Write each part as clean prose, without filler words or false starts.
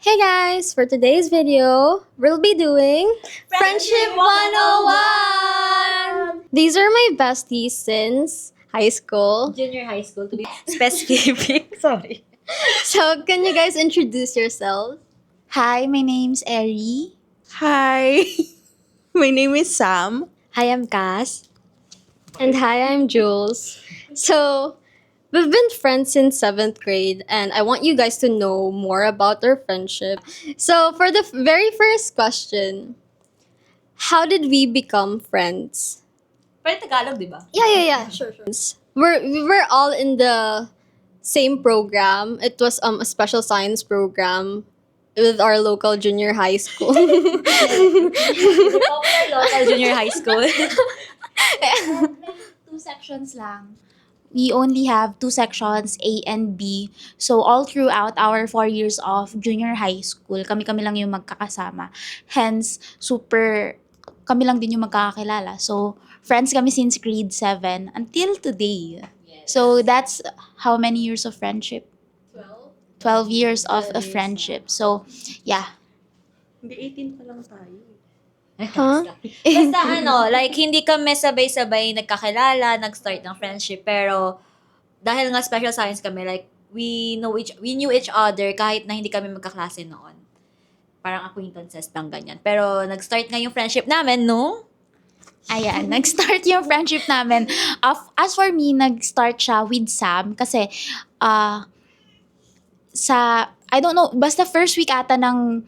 Hey guys, for today's video, we'll be doing Friendship 101! These are my besties since high school. Junior high school to be specific. Sorry. So, can you guys introduce yourselves? Hi, my name's Eri. Hi, my name is Sam. Hi, I'm Cass. And hi, I'm Jules. So, we've been friends since 7th grade, and I want you guys to know more about our friendship. So, for the very first question, how did we become friends? Pero Tagalog, di ba? Yeah. Sure. We were all in the same program. It was a special science program with our local junior high school. Popular local junior high school. Two sections lang. We only have two sections, A and B. So, all throughout our 4 years of junior high school, kami-kami lang yung magkakasama. Hence, kami lang din yung magkakakilala. So, friends kami since grade 7 until today. So, that's how many years of friendship? 12 years of a friendship. So, yeah. Hindi, 18 pa lang tayo. Huh? Basta like hindi kami sabay-sabay nagkakilala, nag-start ng friendship, pero dahil nga special science kami, like we knew each other kahit na hindi kami magkaklase noon. Parang acquaintances lang ganyan. Pero nag-start nga yung friendship namin, no? Ayan, nag-start yung friendship namin. As for me, nag-start siya with Sam kasi I don't know, basta first week ata ng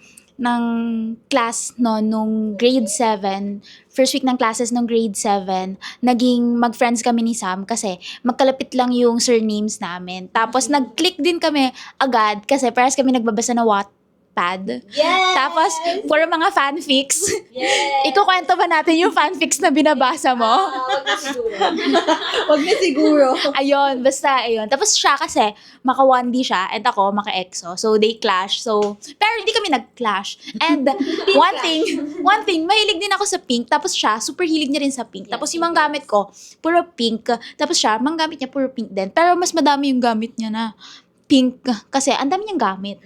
class no, nung grade 7, first week ng classes nung grade 7, naging mag-friends kami ni Sam kasi magkalapit lang yung surnames namin. Tapos nag-click din kami agad kasi parehas kami nagbabasa na Wattpad. Yes! Tapos, puro mga fanfics. Yes! Ikukwento ba natin yung fanfics na binabasa mo? Wag na siguro. Wag na siguro. Ayun, basta ayun. Tapos siya kasi, maka 1D siya, and ako, maka EXO. So, they clash. So, pero hindi kami nag-clash. And one thing, mahilig din ako sa pink. Tapos siya, super hilig niya rin sa pink. Tapos yung mga gamit ko, puro pink. Tapos siya, mga gamit niya, puro pink din. Pero mas madami yung gamit niya na pink. Kasi ang dami niyang gamit.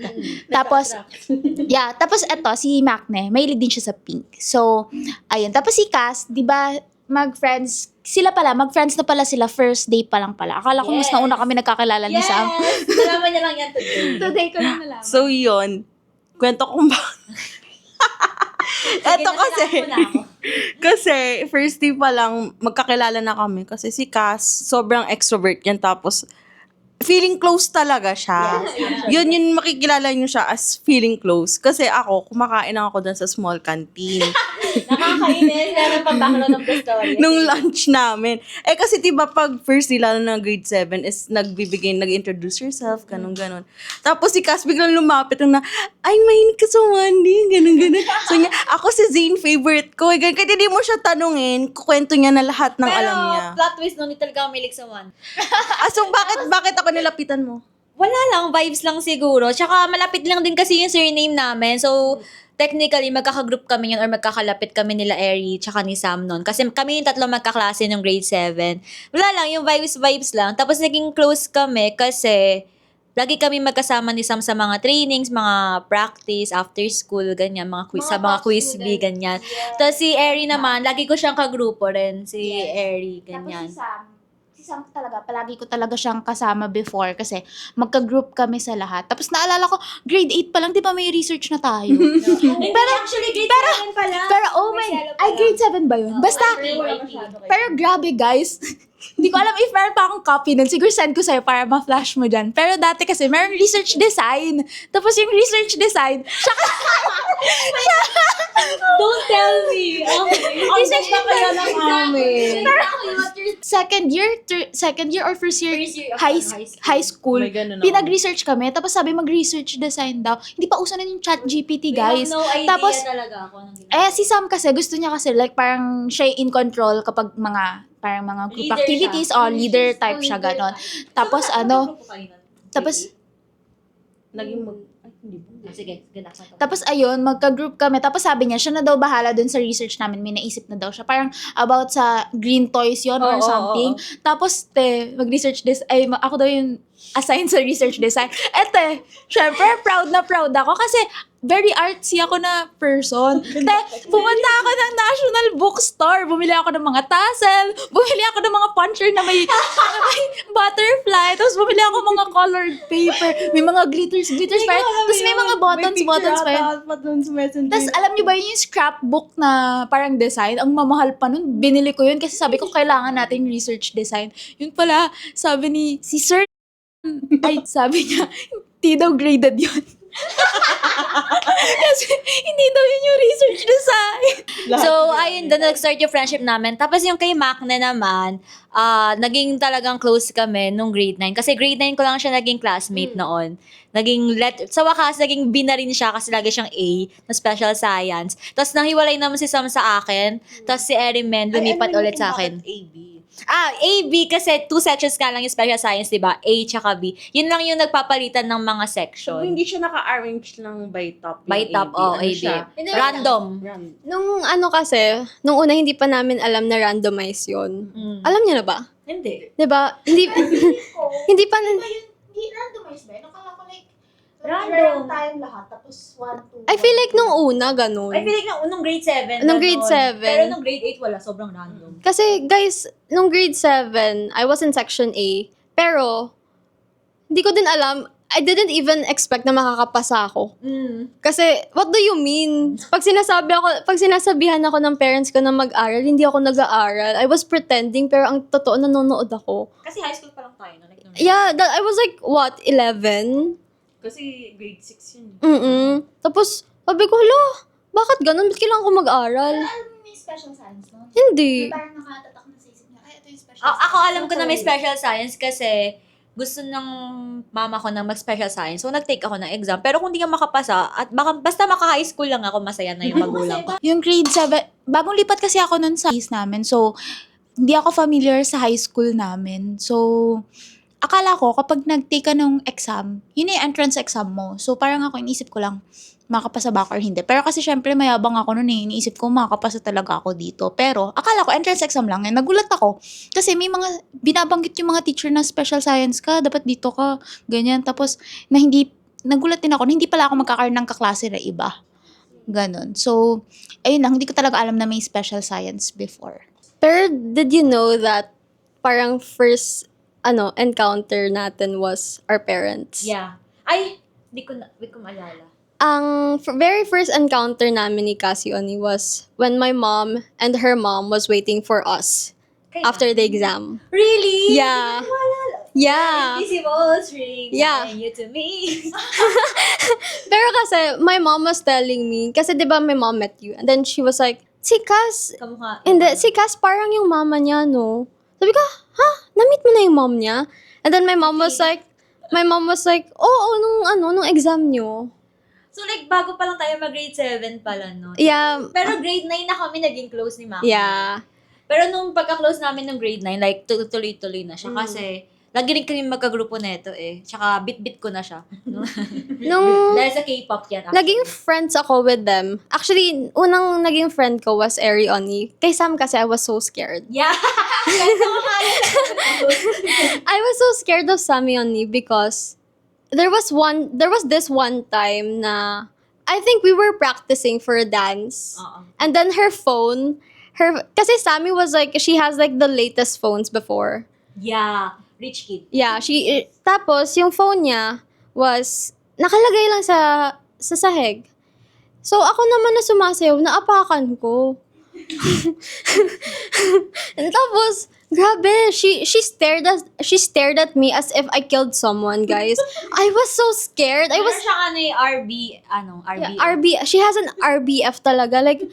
Tapos, tapos eto, si Macne, mahilig din siya sa pink. So, ayun. Tapos si Cass, di ba, mag-friends na pala sila first day pa lang pala. Akala ko mas Yes. nauna kami nagkakilala ni Sam. Nalaman niya lang yan today. Today ko lang nalaman. So, yun. Kwento ko ba? Eto kasi, kasi first day pa lang, magkakilala na kami. Kasi si Cass, sobrang extrovert yan. Tapos, feeling close talaga siya. Yun makikilala nyo siya as feeling close. Kasi ako, kumakain lang ako dun sa small canteen. Nakakainis. Meron pang background of the story. Nung lunch namin. Kasi diba pag first day, lalo na grade 7, is nag-introduce yourself, ganun. Tapos si Cass biglang lumapit na, ay, mahinig ka sa Wendy, ganun. So niya, ako si Zane, favorite ko. Ganun. Kahit hindi mo siya tanungin, kukwento niya na lahat ng alam niya. Pero, plot twist, no, hindi talaga kamilig sa one. So bakit ako nilapitan mo? Wala lang, vibes lang siguro. Tsaka malapit lang din kasi yung surname namin. So, technically, magkakagroup kami yun or magkakalapit kami nila Eri tsaka ni Sam nun. Kasi kami yung tatlo magkaklase nung grade 7. Wala lang, yung vibes lang. Tapos naging close kami kasi lagi kami magkasama ni Sam sa mga trainings, mga practice, after school, ganyan, mga quiz, sa mga quiz bee, ganyan. Tapos si Eri naman, lagi ko siyang kagrupo rin, si Eri, ganyan. Tapos si Sam talaga, palagi ko talaga siyang kasama before kasi magka-group kami sa lahat. Tapos naalala ko, grade 8 pa lang, di ba may research na tayo? Pero actually, grade 7 pa lang. Pero grade 7 ba yun? Basta, pero grabe guys, hindi ko alam if meron pa akong copy nun. Siguro send ko sa'yo para ma-flash mo dyan. Pero dati kasi, meron research design. Tapos yung research design, Don't tell me. Okay. Research na kayo ng amin. second year or first year, First year of high school, May ganun ako. pinag-research kami. Tapos sabi mag-research design daw. Hindi pa uso na yung chat GPT, guys. We have no idea Tapos, talaga ako. Nang si Sam kasi, gusto niya kasi, like, parang siya in control kapag mga group Leader activities siya. or leader type siya, ganon. Tapos, tapos, Naging hindi ba? Sige, ganda. Tapos ayun, magka-group kami. Tapos sabi niya, siya na daw bahala dun sa research namin. May naisip na daw siya. Parang about sa green toys yon or Oo, something. oo. Tapos, mag-research this. Ako daw yung assign sa research design. Ete, syempre, proud na proud ako kasi very artsy ako na person. Pumunta ako ng National Bookstore, bumili ako ng mga tassel, bumili ako ng mga puncher na may butterfly, tapos bumili ako mga colored paper, may mga glitters pa yun, tapos may mga buttons pa yun. Tapos alam niyo ba yun yung scrapbook na parang design? Ang mamahal pa nun. Binili ko yun kasi sabi ko kailangan natin research design. Yun pala, sabi ni si Sir, ay sabi niya, hindi daw graded yun. Kasi hindi daw yun yung research design. So, ayun, doon nag-start yung friendship namin. Tapos yung kay Macne naman, naging talagang close kami nung grade 9. Kasi grade 9 ko lang siya naging classmate noon. Sa wakas, naging B na rin siya kasi lagi siyang A na special science. Tapos nanghiwalay naman si Sam sa akin. Tapos si Erimen lumipat ulit sa akin. A, B kasi 2 sections ka lang yung special science, di ba? A tsaka B. Yun lang yung nagpapalitan ng mga So, section. hindi siya naka-arrange lang by top. By yung top, Ano A, B. siya? Random. Nung ano kasi, nung una hindi pa namin alam na randomize yun. Alam niyo na ba? Hindi. 'Di ba? Hindi hindi pa Hindi randomized ba? Nakala ko like, Random. time lahat, tapos 1, 2, I feel like nung una ganun. I feel like nung grade 7. Nung grade ganun. 7. Pero nung grade 8, wala. Sobrang random. Kasi guys, nung grade 7, I was in section A, pero hindi ko din alam, I didn't even expect na makakapasa ako. Kasi, what do you mean? Pag sinasabihan ako ng parents ko na mag-aral, hindi ako nag-aaral. I was pretending, pero ang totoo, nanonood ako. Kasi high school pa lang tayo. No? Like, Yeah, I was like, what, 11? Kasi grade 6 yun. Tapos, sabi ko, hala, bakit ganun? Ba't kailangan ko mag-aral? alam mo yung special science, no? Hindi. Parang nakatatak na sa isip niya, ay, ito yung special Ako alam ko na may special science kasi gusto ng mama ko na mag-special science. So, nag-take ako ng exam. Pero kung di ka makapasa, at basta maka-high school lang ako, masaya na yung magulang ko. Yung grade 7, bagong lipat kasi ako nun sa high namin. So, hindi ako familiar sa high school namin. So, akala ko kapag nag-take ka ng exam, yun yung entrance exam mo. So, parang ako, inisip ko lang, makakapasa ba ako or hindi. Pero kasi syempre, mayabang ako nun eh. Iniisip ko, makakapasa talaga ako dito. Pero, akala ko, entrance exam lang. Eh, nagulat ako. Kasi may mga, binabanggit yung mga teacher na special science ka, dapat dito ka, ganyan. Tapos, nagulat din ako, na hindi pala ako magkakaroon ng kaklase na iba. Ganon. So, ayun lang, hindi ko talaga alam na may special science before. Pero, did you know that parang first encounter natin was our parents? Yeah. Ay, di ko maalala. Ang very first encounter namin ni Cassie Oni was when my mom and her mom was waiting for us Kaya, after the exam. really? Yeah. Maalala. Yeah. Invisible string. Yeah. tying you to me. Pero kasi, my mom was telling me, kasi di ba my mom met you, and then she was like, si Cass, Kamukha. hindi, si Cass parang yung mama niya, no? Sabi ko, ha? Na-meet mo na yung mom niya? And then my mom was like, oo, nung exam niyo. So like, bago pa lang tayo mag-grade 7 pala, no? Yeah. Pero grade 9 na kami naging close ni Mama. Yeah. Pero nung pagka-close namin ng grade 9, like, tuloy-tuloy na siya. Kasi, lagi rin kami magka-grupo neto eh. Tsaka, bit-bit ko na siya. Nung Dahil sa K-pop yan. naging friends ako with them, actually, unang naging friend ko was Eri Oni. Kay Sam kasi I was so scared. Yeah! I was so scared of Sammy Oni because there was this one time na I think we were practicing for a dance. Oo. And then kasi Sammy was like, she has like the latest phones before. Yeah. Rich kid. Yeah, tapos yung phone niya was nakalagay lang sa sahig. So ako naman na sumasayaw, naapakan ko. And tapos, grabe, she stared at me as if I killed someone, guys. I was so scared. I was Meron siyang RB. yeah, she has an RBF talaga. Like,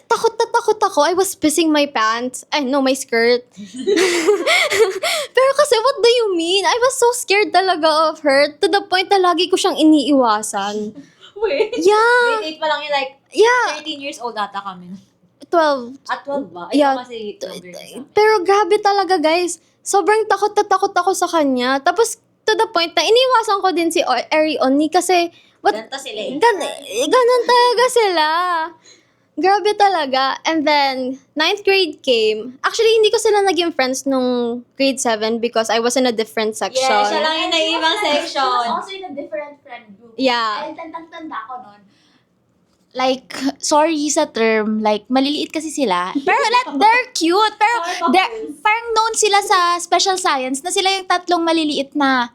takot ako. I was pissing my pants. My skirt. Pero kasi, what do you mean? I was so scared talaga of her to the point na lagi ko siyang iniiwasan. Wait. Yeah. Grade 8 pa lang yun, like, Yeah. 13 years old ata kami. 12. At 12 ba? Ay, Yeah. kasi younger na sa akin. Pero grabe talaga, guys. Sobrang takot ako sa kanya. Tapos, to the point na iniwasan ko din si Eri Oni kasi, Ganito sila eh. ganun talaga sila. Grabe talaga. And then, ninth grade came. Actually, hindi ko sila naging friends nung grade 7 because I was in a different section. Yeah, siya lang yung naiibang section. Also in a different friend group. Yeah. And tanda ko nun. Like, sorry sa term, like, maliliit kasi sila. Pero like, they're cute. Pero parang known sila sa special science na sila yung tatlong maliliit na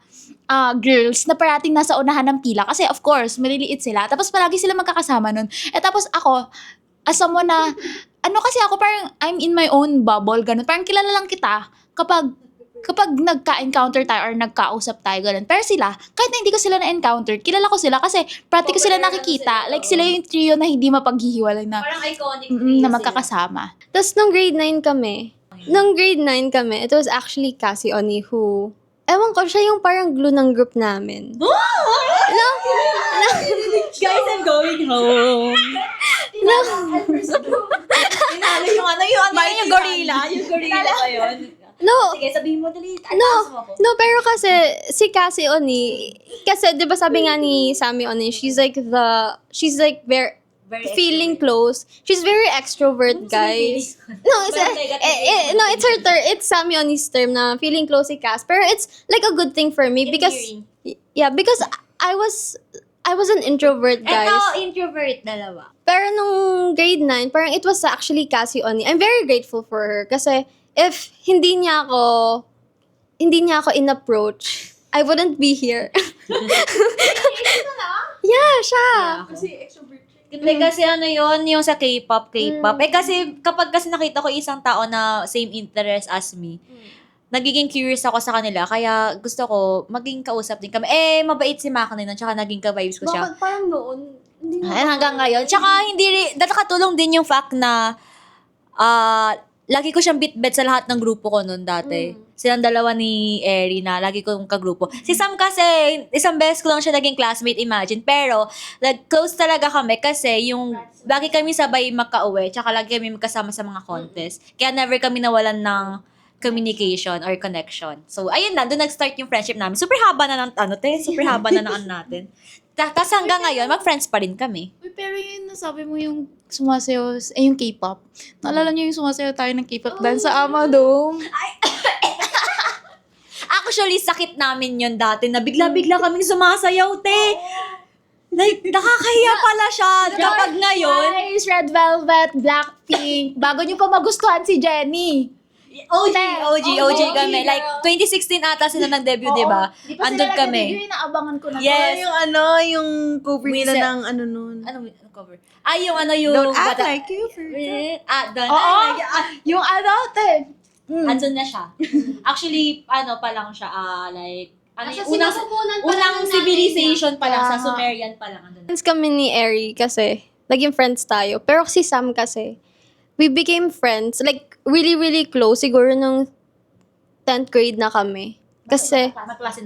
girls na parating nasa unahan ng pila. Kasi of course, maliliit sila. Tapos palagi sila magkakasama nun. Tapos ako, as someone na, kasi ako parang I'm in my own bubble, ganun. Parang kilala lang kita kapag nagka-encounter tayo or nagkausap tayo, ganun. Pero sila, kahit na hindi ko sila na-encounter, kilala ko sila kasi practice ko sila nakikita. Like, sila yung trio na hindi mapaghihiwalay na, Parang iconic na magkakasama. Tapos nung grade 9 kami, it was actually Cassie Oni who, ewan ko, siya yung parang glue ng group namin. No? Guys, I'm going home. No. Tinalo yung gorilla. Yung gorilla ba yun? No. Sige, sabihin mo dali. No, pero kasi si Cassie Oni, kasi 'di ba sabi nga ni Sammy Oni, she's like very feeling close. She's very extrovert, guys. No, it's her term. It's Sammy Oni's term na feeling close si Cass. Pero it's like a good thing for me because because I was an introvert, guys. Eto, introvert, dalawa. Pero nung grade 9, parang it was actually Cassie Oni. I'm very grateful for her kasi if hindi niya ako in-approach, I wouldn't be here. Yeah, siya. Kasi ano yun, yung sa K-pop. Kasi kapag kasi nakita ko isang tao na same interest as me, nagiging curious ako sa kanila. Kaya gusto ko maging kausap din kami. Mabait si Makani nun, tsaka naging ka-vibes ko siya. Bakit parang noon? Hanggang ngayon. Tsaka nakatulong din yung fact na lagi ko siyang bitbet sa lahat ng grupo ko noon dati. Silang dalawa ni Eri na lagi kong kagrupo. Si Sam kasi, isang beses ko lang siya naging classmate, imagine. Pero, close talaga kami kasi yung lagi kami sabay makauwi, tsaka lagi kami magkasama sa mga contest. Kaya never kami nawalan ng communication or connection. So, ayun na, doon nag-start yung friendship namin. Super haba na ng natin. Tapos hanggang ngayon, mag-friends pa rin kami. Uy, pero yun, nasabi mo yung sumasayaw, yung K-pop. Naalala niyo yung sumasayaw tayo ng K-pop dance sa Amadong? Actually, sakit namin yun dati na bigla-bigla kaming sumasayaw, te. Like, nakakahiya pala siya. Kapag ngayon, Guys, Red Velvet, Blackpink, bago niyo pa magustuhan si Jennie. OG kami. Like, 2016 ata sila nag-debut, di ba? Andun kami. Yung inaabangan ko na. Yes. Yung cover nila Wizard. ng nun. Ano cover? Yung Don't act bata- like you forgot. Don't Oo, act like yung te. Andun na siya. Actually, pa lang siya, Nasa unang sinusubunan pa lang unang ng civilization pa lang, sa Tama. Sumerian pa lang. Andun na. Friends kami ni Eri kasi naging friends tayo. Pero si Sam kasi, we became friends. Like, really, really close. Siguro nung 10th grade na kami. Kasi,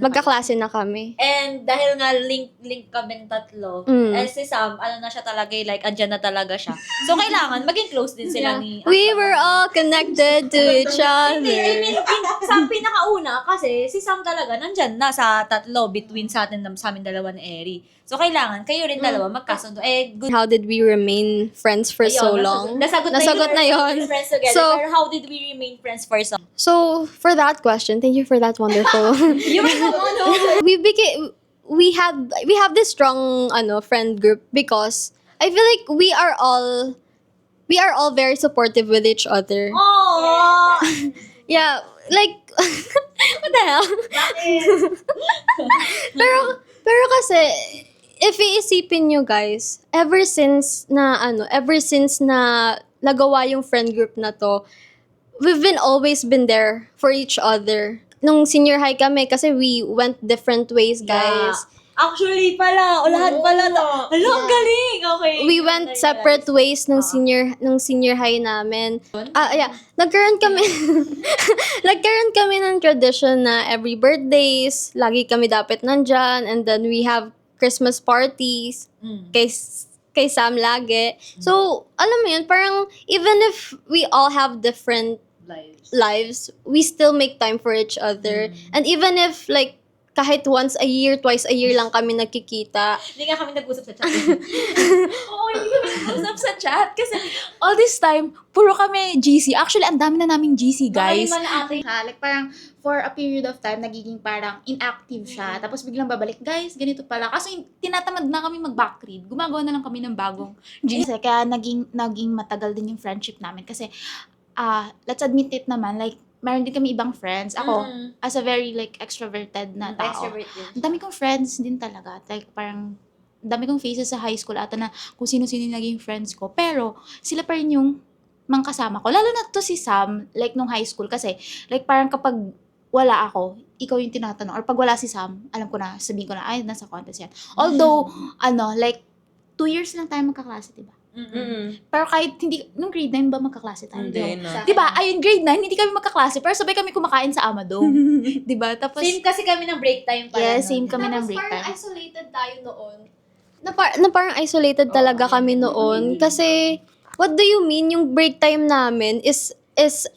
magkaklase na kami. And dahil nga link kami tatlo, si Sam, na siya talaga, like, andyan na talaga siya. So, kailangan maging close din sila ni... We were all connected to each Hindi, I other. mean, sa pinakauna, kasi si Sam talaga nandyan na sa tatlo between sa amin dalawa ni Eri. So, kailangan kayo rin dalawa magkasundo. Good. How did we remain friends for so Ayun, long? Nasagot na yun. Friends together. So, Pero how did we remain friends for so long? so, for that question, thank you for that wonderful. we have this strong friend group because I feel like we are all very supportive with each other. Oh! Yeah, like what the hell? pero kasi if iisipin nyo guys, ever since na nagawa yung friend group na to, we've always been there for each other. Nung senior high kami, kasi we went different ways, guys. Actually pala, lahat pala. Ang galing! Okay. We went separate ways nung senior high namin. Nagkaroon kami ng tradition na every birthdays, lagi kami dapat nandyan, and then we have Christmas parties kay Sam lagi. So, alam mo yun, parang even if we all have different lives, we still make time for each other. And even if like kahit once a year, twice a year lang kami nagkikita. Hindi nga kami nag-usap sa chat. Oo, hindi kami nag-usap sa chat kasi all this time, puro kami GC. Actually, ang dami na naming GC, guys. Like parang for a period of time, nagiging parang inactive siya. Tapos biglang babalik, guys, ganito pala. Kasi tinatamad na kami mag-backread. Gumagawa na lang kami ng bagong GC. Kaya naging matagal din yung friendship namin. Kasi, let's admit it naman, like, meron din kami ibang friends. Ako, as a very like extroverted na tao. Extrovert din. Ang dami kong friends din talaga. Like, parang, ang dami kong faces sa high school ata na kung sino-sino yung naging friends ko. Pero, sila pa rin yung mga kasama ko. Lalo na to si Sam, like, nung high school. Kasi, like, parang kapag wala ako, ikaw yung tinatanong. Or pag wala si Sam, alam ko na, sabihin ko na, ay, nasa contest yan. Although, like, 2 years lang tayo magkaklase, diba? Pero kahit hindi, nung grade 9 ba magkaklase tayo? Hindi, no. Diba? Ayun, grade 9, hindi kami magkaklase, pero sabay kami kumakain sa Amadong. Diba? Tapos, Same kasi kami ng break time pala. yes, same kami ng Tapos break parang time. isolated tayo noon. Na parang isolated talaga kami noon. Kasi, what do you mean yung break time namin is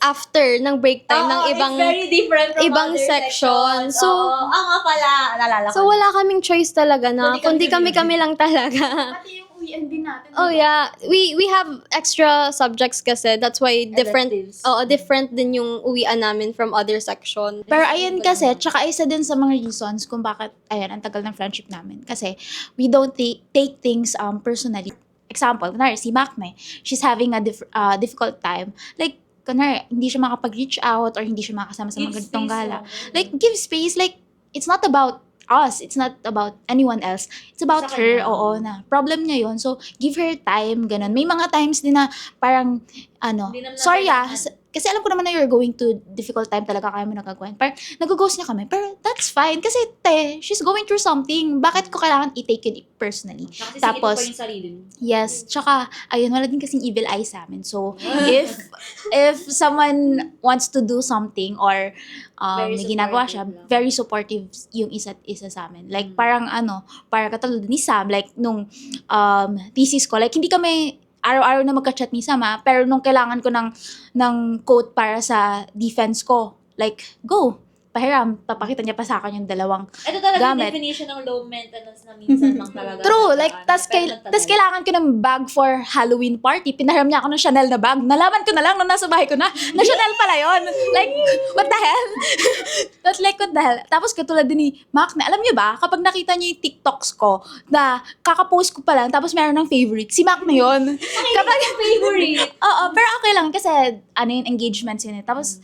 after ng break time ng ibang... it's very different from ibang other section. sections. So, Oo, nga pala, naalala ko. So, wala kaming choice talaga na, Kundi kami lang talaga. Pati yung uwian din natin. Oh yeah, we have extra subjects kasi that's why different Electives. different din yung uwian namin from other section. Pero ayun kasi, tsaka isa din sa mga reasons kung bakit, ayun, ang tagal ng friendship namin. Kasi, we don't take things personally. Example, kunwari, si Macme, she's having a difficult time. Like, kunwari, hindi siya makapag-reach out or hindi siya makasama sa mga ganitong gala. Like, give space. Like, it's not about us. It's not about anyone else. It's about Sa her. kanya. Oo, na problem niya yon. So, give her time, ganun. May mga times din na parang, Hindi naman sorry natin kasi alam ko naman na you're going to difficult time talaga kaya mo nagkagawin. Parang, nag-ghost niya kami. Pero, that's fine. Kasi, she's going through something. Bakit ko kailangan i-take it personally? Nakasisingit Tapos, pa yung sarili mo. yes, tsaka, ayun, wala din kasing evil eye sa amin. So, if someone wants to do something or Very may ginagawa siya, supportive lang. very supportive yung isa't isa sa amin. Like, parang parang katulad ni Sam, like, nung thesis ko, like, hindi kami araw-araw na magka-chat ni Sam, pero nung kailangan ko ng quote para sa defense ko, like, go, pahiram, papakita niya pa sa akin yung dalawang Ito talaga yung gamit. definition ng low maintenance na minsan lang talaga. True, like, tas tas kailangan ko ng bag for Halloween party. Pinahiram niya ako ng Chanel na bag. Nalaman ko na lang nung nasa bahay ko na Chanel pala yon. Like, what the hell? That's like, what the hell? Tapos katulad din ni Mac na, alam niyo ba, kapag nakita niyo yung TikToks ko, na kakapost ko pa lang, tapos meron ng favorite, si Mac na yon. Kapag favorite. Oo, pero okay lang kasi yung engagements yun eh. Tapos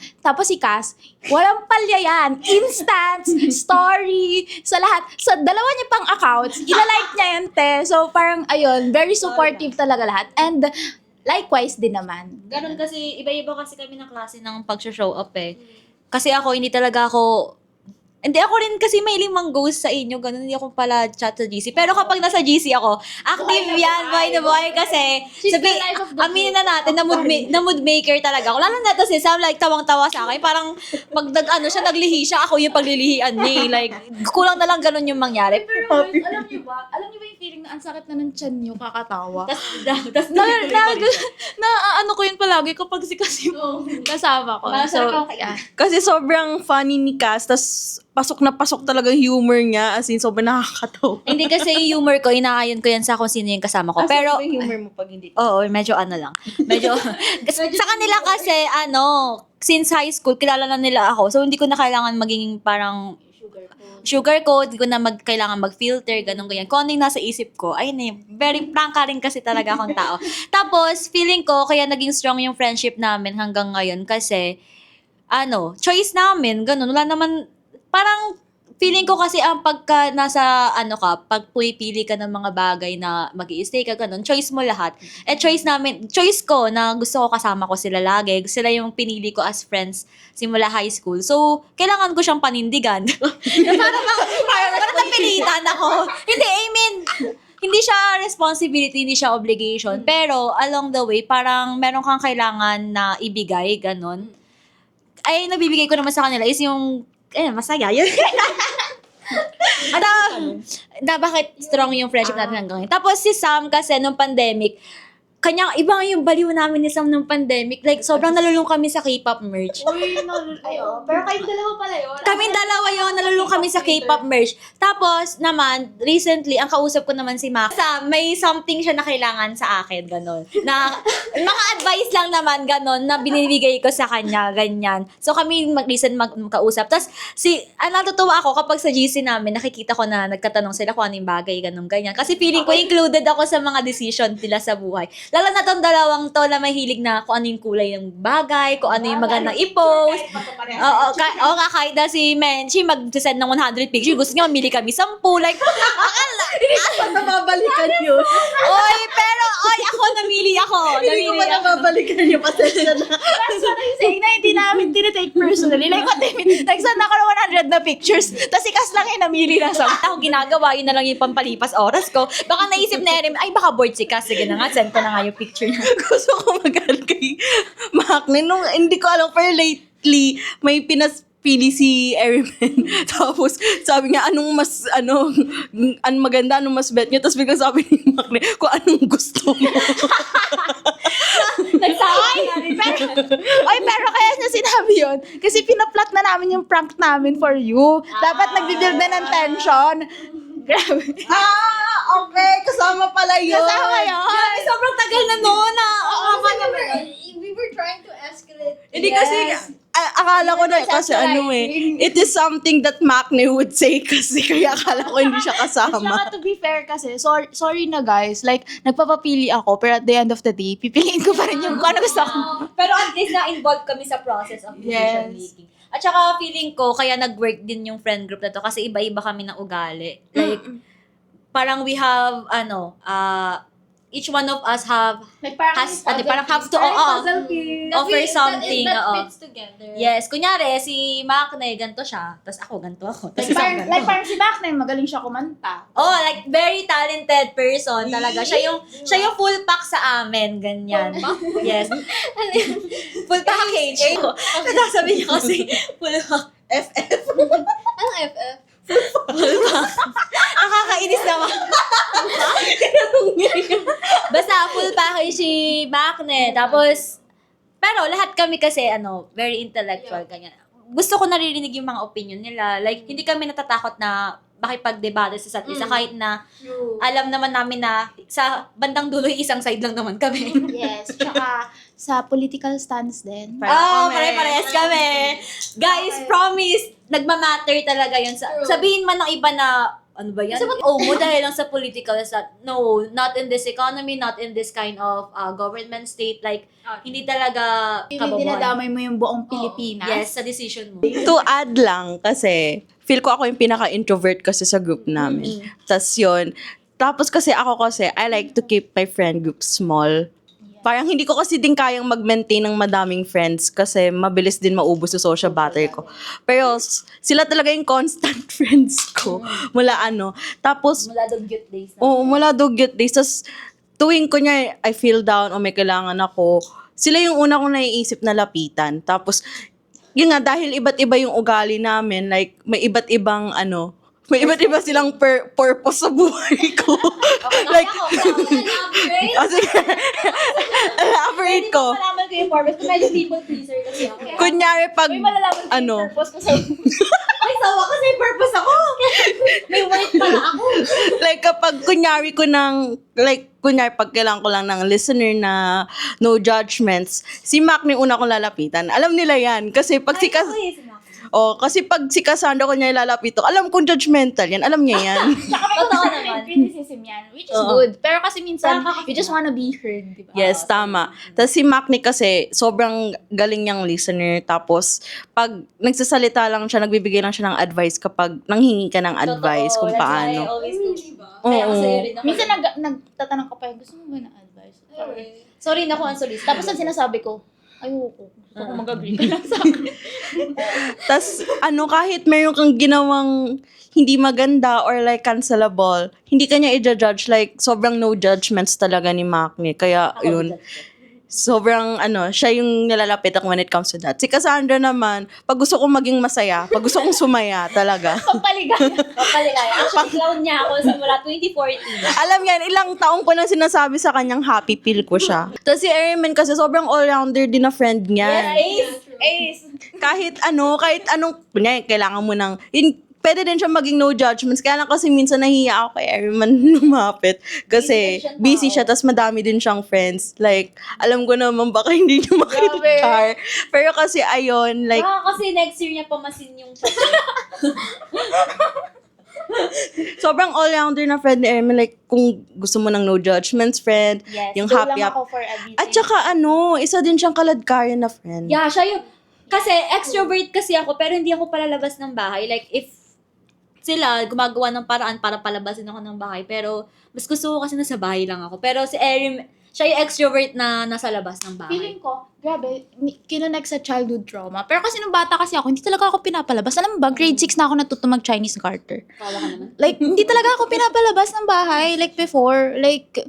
si Cass, walang palya yan. Instant, story, sa lahat. Sa dalawa niya pang accounts, ilalike niya yan, te. So parang, ayun, very supportive talaga lahat. And likewise din naman. Ganun kasi, iba-iba kasi kami ng klase ng pag-show up eh. Kasi ako, hindi talaga ako, hindi ako rin kasi mahiling mang-ghost sa inyo, ganun, hindi ako pala chat sa GC. Pero kapag nasa GC ako, active yan, buhay na buhay kasi, aminin na natin, na mood maker talaga ako. Lalo na to si Sam, like, tawang-tawa sa akin, parang, naglihi siya, ako yung paglilihian niya eh. Like, kulang na lang ganun yung mangyari. Pero guys, alam niyo ba yung feeling na ang sakit na ng tiyan niyo kakatawa? Tapos, Ano ko yun palagi kapag si Kasim kasama ko. So, yeah. Kasi sobrang funny ni Cass, tas pasok na pasok talaga yung humor niya, as in sobrang nakakatawa. hindi kasi yung humor ko, inaayon ko yan sa kung sino yung kasama ko. Pero, yung humor mo pag hindi. oo, medyo lang. Medyo, sa kanila kasi, since high school, kilala na nila ako. So, hindi ko na kailangan maging parang sugar coat, hindi ko na kailangan mag-filter, ganun ganyan. Kung ano yung nasa isip ko, ayun na very prangka rin kasi talaga akong tao. Tapos, feeling ko, kaya naging strong yung friendship namin hanggang ngayon kasi, choice namin, ganun. Wala naman, parang, feeling ko kasi ang pagka nasa, pag pumipili ka ng mga bagay na mag-i-stay ka, ganun, choice mo lahat. Choice ko na gusto ko kasama ko sila lagi. Sila yung pinili ko as friends simula high school. So, kailangan ko siyang panindigan. parang napilitan ako. Hindi, I mean, hindi siya responsibility, hindi siya obligation. Pero, along the way, parang meron kang kailangan na ibigay, ganun. Ay, nabibigay ko naman sa kanila is yung masaya. Yun. Bakit strong yung friendship natin hanggang ngayon. Tapos si Sam kasi nung pandemic, kanya, iba nga yung baliw namin ni Sam nung pandemic. Like, sobrang nalulung kami sa K-pop merch. Pero kayong dalawa pala yun. Kaming dalawa yun, nalulung kami sa K-pop merch. Tapos, naman, recently, ang kausap ko naman si Max. May something siya na kailangan sa akin, ganon. Na, mga advice lang naman, ganon, na binibigay ko sa kanya, ganyan. So, kami recent magkausap. Tapos, natutuwa ako kapag sa GC namin, nakikita ko na nagkatanong sila kung ano yung bagay, ganon, ganyan. Kasi feeling ko, included ako sa mga decision nila sa buhay. Lalo na tong dalawang to na mahilig na kung ano yung kulay ng bagay, kung ano yung magandang i-post. Oo, kahit na si Menchi mag-send ng 100 pictures, gusto niya mamili kami 10. Like, Nababalikan yun. ako, namili ako. Hindi ko pa nababalikan yung pasensya na. That's what I'm saying na hindi namin tinitake personally. Like, what I mean, nagsend ako ng 100 na pictures, tapos si Kas lang yung namili ng 10. Ako ginagawa, yun na lang yung pampalipas oras ko. Baka naisip na Erin, ay baka bored si Cass. Sige na nga, send ko na nga yung picture niya. Gusto ko mag-add kay Macne. Nung, hindi ko alam, pero lately, may pili si Eriman. Tapos, sabi niya, anong maganda, anong mas bet niyo? Tapos biglang sabi ni Macne, kung anong gusto mo. Pero kaya niya sinabi yun, kasi pinaplot na namin yung prank namin for you. Dapat nagbibuild na ng tension. Grabe. Okay. Kasama pala yun. Kasama yun. Grabe, sobrang tagal na noon. We were trying to escalate. Hindi kasi, akala ko na, kasi it is something that Macne would say kasi kaya akala ko hindi siya kasama. Tsaka to be fair kasi, sorry na guys, like, nagpapapili ako, pero at the end of the day, pipiliin ko pa rin yung kung ano gusto ko. Pero at least na-involved kami sa process of decision making. At saka feeling ko, kaya nag-work din yung friend group na to kasi iba-iba kami ng ugali. Like, parang we have, each one of us parang have to offer something. That Oo. fits together. Yes, kunyari, si Macne, ganito siya, tapos ako, ganito ako. Tapos Like parang si Macne, magaling siya kumanta. oh, like, very talented person talaga. Siya yung full pack sa amin, ganyan. Yes. Full package. Sabi niya kasi, full pack. Anong FF? Nakakainis naman. Basta full package si Macne. Tapos, pero lahat kami kasi, very intellectual, ganyan. Gusto ko naririnig yung mga opinion nila. Like, hindi kami natatakot na makipag-debate sa isa't isa kahit na alam naman namin na sa bandang dulo isang side lang naman kami. Yes, tsaka sa political stance din. Pare-parehas kami. Guys, promise, nagmamatter talaga yun. Sabihin man ng iba na, ano ba yan? Mo dahil lang sa political stat. No, not in this economy, not in this kind of government state. Like, hindi talaga Hindi kababoy. dinadamay mo yung buong Pilipinas. Yes, sa decision mo. To add lang, kasi feel ko ako yung pinaka-introvert kasi sa group namin. Tapos kasi I like to keep my friend group small. Parang hindi ko kasi din kayang mag-maintain ng madaming friends kasi mabilis din maubos yung social battery ko. Pero sila talaga yung constant friends ko. Tapos, Mula doon cute days na. mula dugyot days. Tapos, tuwing ko niya, I feel down o may kailangan ako, sila yung una kong naiisip na lapitan. Tapos, yun nga, dahil iba't iba yung ugali namin, like, may iba't ibang may iba't iba silang purpose sa buhay ko. Like, sige, elaborate ko. Malaman ko yung purpose ko. Medyo people pleaser kasi ako. Kunyari pag, May malalaman ko yung purpose ko sa... Ay, sawa kasi purpose ako. May worth pala ako. like kapag kunyari pag kailangan ko lang ng listener na no judgments, si Mac yung una kong lalapitan. Alam nila yan. Kasi pag kasi pag si Cassandra ko niya ilalapit, alam kong judgmental yan. Alam niya yan. Tsaka may Totoo constructive naman. criticism yan, which is good. Pero kasi minsan, you just wanna be heard, di ba? Yes, tama. Tapos si Macne kasi, sobrang galing niyang listener. Tapos, pag nagsasalita lang siya, nagbibigay lang siya ng advice kapag nanghingi ka ng advice kung paano. That's why I always do. Kaya ako sa'yo rin ako. Minsan nagtatanong ka pa, gusto mo ba ng advice? Sorry na kung ang solista. Tapos ang sinasabi ko, ayoko. Gusto ko mag-agree ka lang sa akin. Tapos, kahit meron kang ginawang hindi maganda or like cancelable, hindi ka niya i-judge. Like, sobrang no judgments talaga ni Macne. Kaya, yun. sobrang siya yung nalalapit ako when it comes to that. Si Cassandra naman, pag gusto kong maging masaya, pag gusto kong sumaya talaga. Pampaligaya. Papaligaya. Actually, clown niya ako simula 2014. Alam yan, ilang taong ko nang sinasabi sa kanyang happy feel ko siya. Tapos si Erin kasi sobrang all-rounder din na friend niya. Ace. Kahit anong, kunyari, kailangan mo ng, pwede din siya maging no judgments. Kaya lang kasi minsan nahiya ako kay Erin lumapit. Kasi busy siya, tas madami din siyang friends. Like, alam ko naman baka hindi niya makita. Pero kasi ayun, like, Kasi next year niya pamasin yung chat. sobrang all-rounder na friend ni Erin. Like, kung gusto mo ng no judgments friend, Yes, yung go happy lang up. ako for everything. At saka isa din siyang kaladkarin na friend. Yeah, siya yung... Kasi extrovert kasi ako, pero hindi ako palalabas ng bahay. Like, if sila gumagawa ng paraan para palabasin ako ng bahay. Pero, mas gusto ko kasi nasa bahay lang ako. Pero si Erin, siya yung extrovert na nasa labas ng bahay. Feeling ko, grabe, kinonek sa childhood trauma. Pero kasi nung bata kasi ako, hindi talaga ako pinapalabas. Alam mo ba, grade 6 na ako natuto mag-Chinese garter. Kala ka naman. Like, hindi talaga ako pinapalabas ng bahay. Like before, like,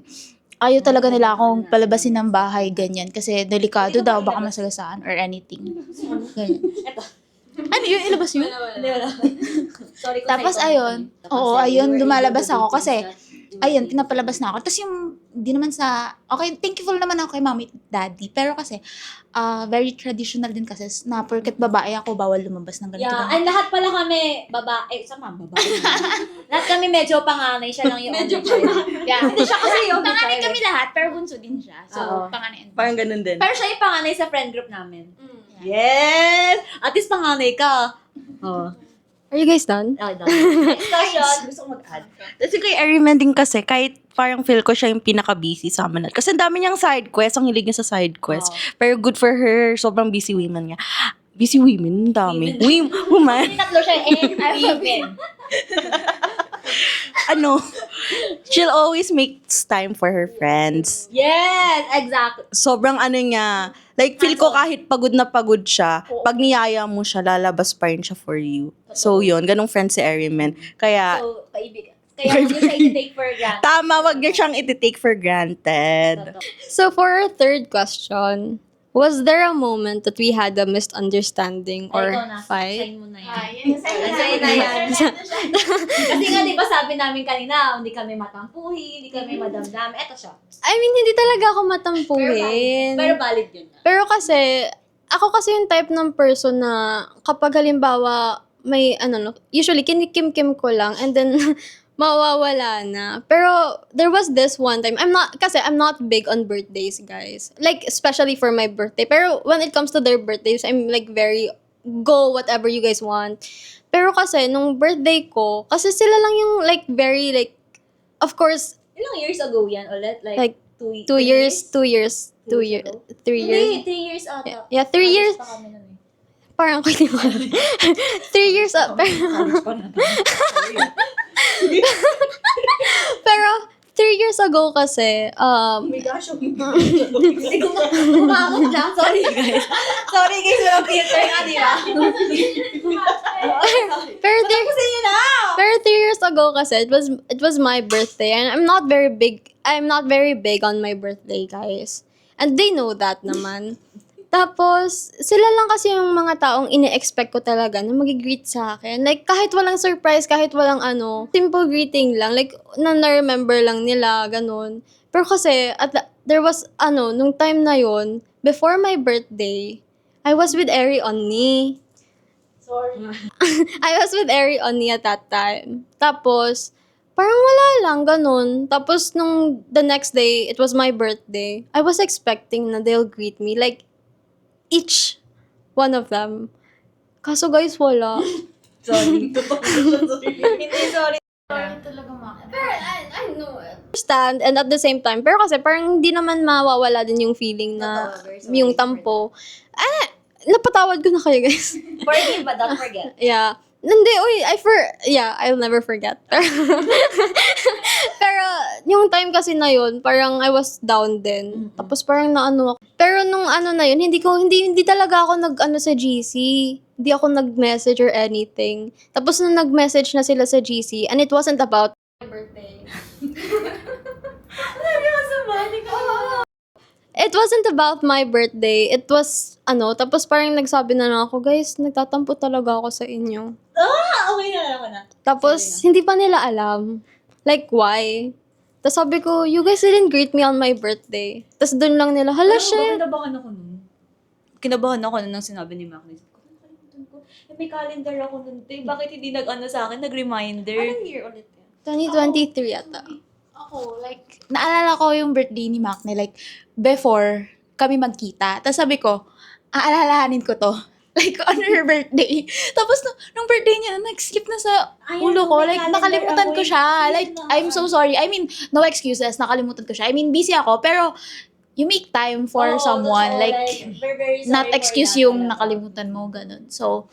ayaw talaga nila akong palabasin ng bahay, ganyan. Kasi delikado daw, baka masagasaan or anything. Ganyan. Eto. Ano yun? Ilabas yun? Hindi, wala. Sorry kung Tapos sa ayun, ito. oo, Tapos, ayun, you were lumalabas able to ako do kasi, that. ayun, pinapalabas na ako. Tapos yung, di naman sa, okay, thankful naman ako kay mommy at daddy. Pero kasi, very traditional din kasi, na porket babae ako, bawal lumabas ng ganito. Yeah, and lahat pala kami babae. Sama, babae. lahat kami medyo panganay. Siya lang yung medyo panganay. Yeah. Hindi siya kasi yung Panganay kami lahat, pero bunso din siya. So, Oo. panganay. Parang ganun din. Pero siya yung panganay sa friend group namin. Yes! At least panganay ka. Oo. Are you guys done? Oh, next question. Gusto ko mag-add. Kasi kay Erin din kasi, kahit parang feel ko siya yung pinaka-busy sa amin. Kasi ang dami niyang side quest, ang hilig niya sa side quest. Pero good for her, sobrang busy women niya. Busy women, ang dami. Woman. Tatlo siya women. She'll always makes time for her friends. Yes, exactly. Sobrang niya, like feel ko kahit pagod na pagod siya, pag niyaya mo siya, lalabas pa rin siya for you. So yun, ganong friend si Erin. Kaya, So, kaibigan. Kaya huwag niyo siya i-take for granted. tama, wag niya siyang iti-take for granted. So for our third question, was there a moment that we had a misunderstanding or Ikaw na. fight? Sign mo na yan. Sign na yan. Kasi nga, di ba sabi namin kanina, hindi kami matampuhi, hindi kami madamdam. Eto siya. I mean, hindi talaga ako matampuhin. Pero valid yun. Pero kasi, ako kasi yung type ng person na kapag halimbawa may usually kinikim-kim ko lang and then mawawala na. Pero there was this one time, I'm not big on birthdays, guys. Like, especially for my birthday. Pero when it comes to their birthdays, I'm like very, go whatever you guys want. Pero kasi, nung birthday ko, kasi sila lang yung like very like, of course, Ilang years ago yan ulit? Like, 2 3 years. Hindi, 3 years ata. Yeah, 3 years. Pa kami nun eh. Parang ako hindi ko alam. 3 years up. Pero 3 years ago kasi, Hindi ko kumamot lang. Sorry guys. Sorry guys, walang filter nga, di ba? pero Kasi yun na! Pero 3 years ago kasi, it was my birthday and I'm not very big on my birthday, guys. And they know that naman. Tapos, sila lang kasi yung mga taong ini-expect ko talaga na mag-greet sa akin. Like, kahit walang surprise, kahit walang simple greeting lang. Like, na-remember lang nila, ganun. Pero kasi, there was, nung time na yon before my birthday, I was with Eri Onni. Sorry. I was with Eri Onni at that time. Tapos, parang wala lang, ganun. Tapos, nung the next day, it was my birthday, I was expecting na they'll greet me. Like, each one of them. Kaso guys, wala. Sorry. Hindi, sorry. Pero, I know it. Understand, and at the same time, pero kasi parang hindi naman mawawala din yung feeling na Totoo, very sorry yung tampo. Napatawad ko na kayo, guys. Forgive but don't forget. Yeah. Hindi, I'll never forget. Pero, yung time kasi na yun, parang I was down din. Tapos parang naano ako. Pero nung na yun, hindi talaga ako nag sa GC. Hindi ako nag-message or anything. Tapos nung nag-message na sila sa GC, and it wasn't about my birthday. It wasn't about my birthday. It was, tapos parang nagsabi na lang ako, guys, nagtatampo talaga ako sa inyo. Okay na ako na. Tapos, hindi pa nila alam. Like, why? Tapos sabi ko, you guys didn't greet me on my birthday. Tapos doon lang nila, hala, shit. Kinabahan ako nun. Kinabahan ako nun nang sinabi ni Mac. May calendar ako nun, te. Bakit hindi sa akin, nag-reminder? Anong year ulit yan? 2023 yata. Ako, like, naalala ko yung birthday ni Macne, like, before kami magkita. Tapos sabi ko, aalalahanin ko to. Like, on her birthday. Tapos, nung birthday niya, nag-slip na sa ulo ko. Like, nakalimutan ko siya. Like, I'm so sorry. I mean, no excuses. Nakalimutan ko siya. I mean, busy ako. Pero, you make time for someone. Like, not excuse yung nakalimutan mo. Ganun. So,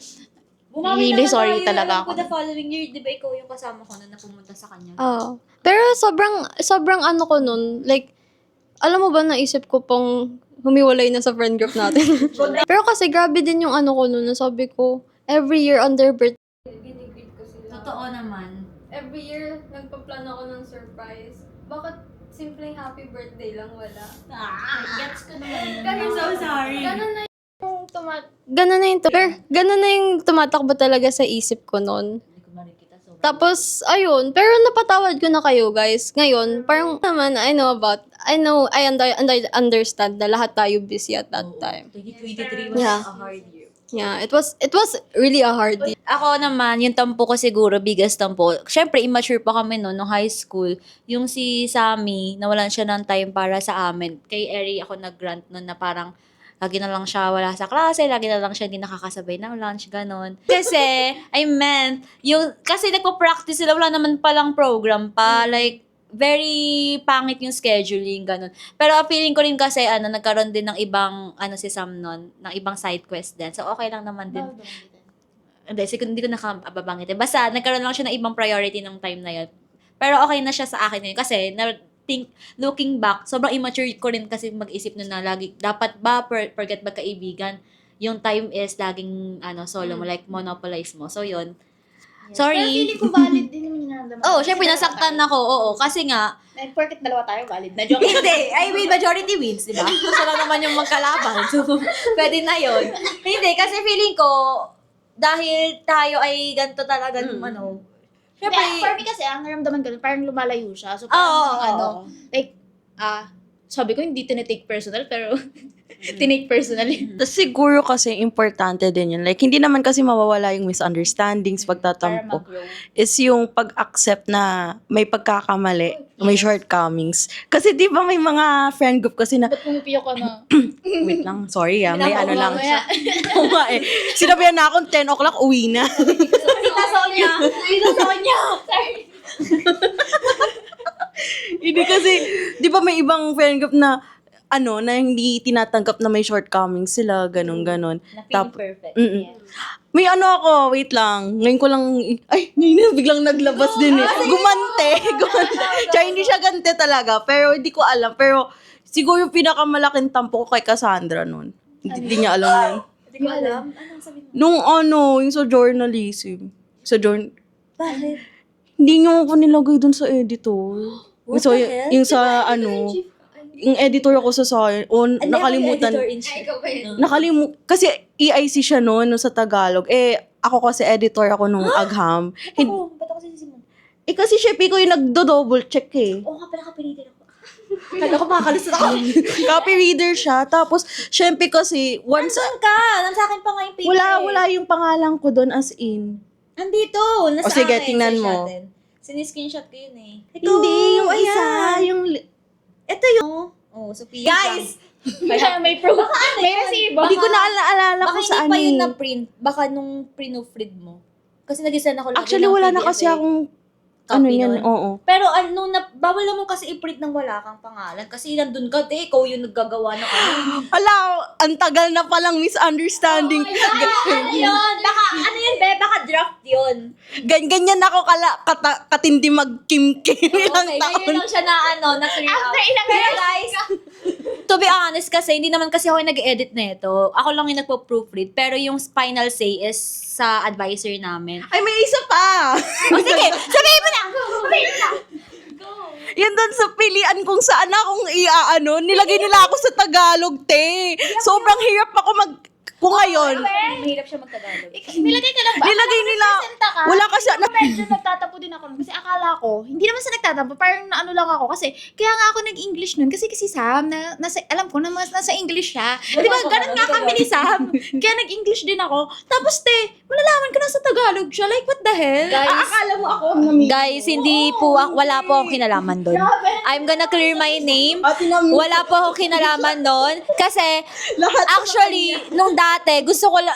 really sorry talaga ako. The following year, di ba ikaw yung kasama ko na pumunta sa kanya? Oo. Pero sobrang ano ko nun, like, alam mo ba, naisip ko pong humiwalay na sa friend group natin. Pero kasi grabe din yung ano ko nun, sabi ko, every year on their birthday, ginigreet ko sila. Totoo naman. Every year, nagpa-plan ako ng surprise. Bakit simpleng happy birthday lang wala? Gets ko naman. I'm so sorry. Ganun na yung tumatakbo talaga sa isip ko noon. Hindi ko marikita. So, Tapos, ayun. Pero napatawad ko na kayo, guys. Ngayon, parang naman, I understand na lahat tayo busy at that time. 2023 was Yeah. a hard year. Yeah, it was really a hard year. Ako naman, yung tampo ko siguro, biggest tampo. Siyempre, immature pa kami noon, nung high school. Yung si Sammy, nawalan siya ng time para sa amin. Kay Eri, ako nag-grant noon na parang, lagi na lang siya wala sa klase, lagi na lang siya hindi nakakasabay ng lunch, ganon. Kasi, kasi nagpo-practice sila, wala naman palang program pa, like, very pangit yung scheduling, ganon. Pero feeling ko rin kasi, nagkaroon din ng ibang, si Sam nun, ng ibang side quest din. So, okay lang naman din. Hindi ko nakababangit. Basta, nagkaroon lang siya ng ibang priority ng time na yun. Pero okay na siya sa akin yun. Kasi, looking back, sobrang immature ko rin kasi mag-isip na lagi, dapat ba forget magkaibigan? Yung time is laging, solo mo, like, monopolize mo. So, yun. Sorry. Pero feeling ko valid din yung nararamdaman. Oh, syempre, nasaktan ako. Oo, kasi nga, Like, porket dalawa tayo, valid na. Joke. hindi. I mean, majority wins, di ba? Gusto lang naman yung magkalaban. So, pwede na yun. Hindi, kasi feeling ko, dahil tayo ay ganito talaga nung syempre, For me kasi, ang naramdaman ko, parang lumalayo siya. So, Oo, parang, like, sabi ko, hindi tinitake personal, pero tinake personally. Tas siguro kasi importante din yun. Like, hindi naman kasi mawawala yung misunderstandings, pagtatampo. Is yung pag-accept na may pagkakamali, may shortcomings. Kasi di ba may mga friend group kasi na, Ba't pumipiyo ka na? wait lang, sorry may ano lang. Mamaya. Oo nga eh. Sinabihan na akong 10 o'clock, uwi na. Tita Sonia! Tita Sonia! Hindi kasi, di ba may ibang friend group na, na hindi tinatanggap na may shortcomings sila, ganon. Na feeling perfect. Mm-mm. May ako, wait lang. Ngayon ko lang, ngayon na biglang naglabas din eh. Gumante. Tsaka hindi siya gante talaga, pero hindi ko alam. Pero siguro yung pinakamalaking tampo ko kay Cassandra nun. Hindi niya alam yun. Hindi ko alam. Anong sabi mo? Nung yung sa journalism. Bakit? Hindi niyo ako nilagay dun sa editor. What So, the hell? yung sa yung editor ako sa science, nakalimutan. Kasi EIC siya noon sa Tagalog. Ako kasi editor ako nung Agham. Ba't ako sisisimon? Kasi syempre ko yung nagdo-double check eh. Oo nga pala, kapilitin ako. Kala ko makakalusot ako. Copy reader siya. Tapos, syempre kasi, once, Saan ka? Nasa akin pa nga yung picture. wala yung pangalan ko doon as in. Andito. Nasa O, sige, akin. tingnan Search mo. natin. Siniscreenshot ko yun eh. Ito, Hindi, yung isa. Ito yung... Oh, so guys! May proof. May resibo. Hindi ko na alala Baka ko hindi saan pa yun eh. na-print. Baka nung print mo. Kasi nag-send ako lagi Actually, ng wala na PDF kasi eh. akong, Copy yan, nun. oo. Pero bawal naman kasi i-print ng wala kang pangalan. Kasi nandun ka, ikaw yung naggagawa ng Ala, ang tagal na palang misunderstanding. ano yun? Baka, ano yun, be? Baka draft yun. Ganyan ako katindi mag-kim-kim ilang Okay, taon. ganyan lang siya na na clear out. After ilang Pero years. guys, to be honest kasi, hindi naman kasi ako yung nag-edit na ito. Ako lang yung nagpo-proofread. Pero yung final say is sa advisor namin. Ay, may isa pa! O sige, sabihin mo na! Yun doon sa pilian kung saan akong iaano, nilagay nila ako sa Tagalog, te. Sobrang hirap ako kung ngayon, Mahirap siya magtagalog. Nilagay ka lang ba? nilagay nila, Presenta ka? wala kasi, Medyo nagtatampo din ako nun. Kasi akala ko, hindi naman sa nagtatampo, parang naano lang ako. Kasi, kaya nga ako nag-English nun. Kasi si Sam, alam ko na nasa English siya. Di ba, ganun nga kami ni Sam. Kaya nag-English din ako. Tapos, malalaman ko na sa Tagalog siya. Like, what the hell? Guys, akala mo ako ang namili. Guys, hindi po, wala po akong kinalaman doon. I'm gonna clear my name. Wala po akong kinalaman doon. Kasi, actually, nung dati, gusto ko lang,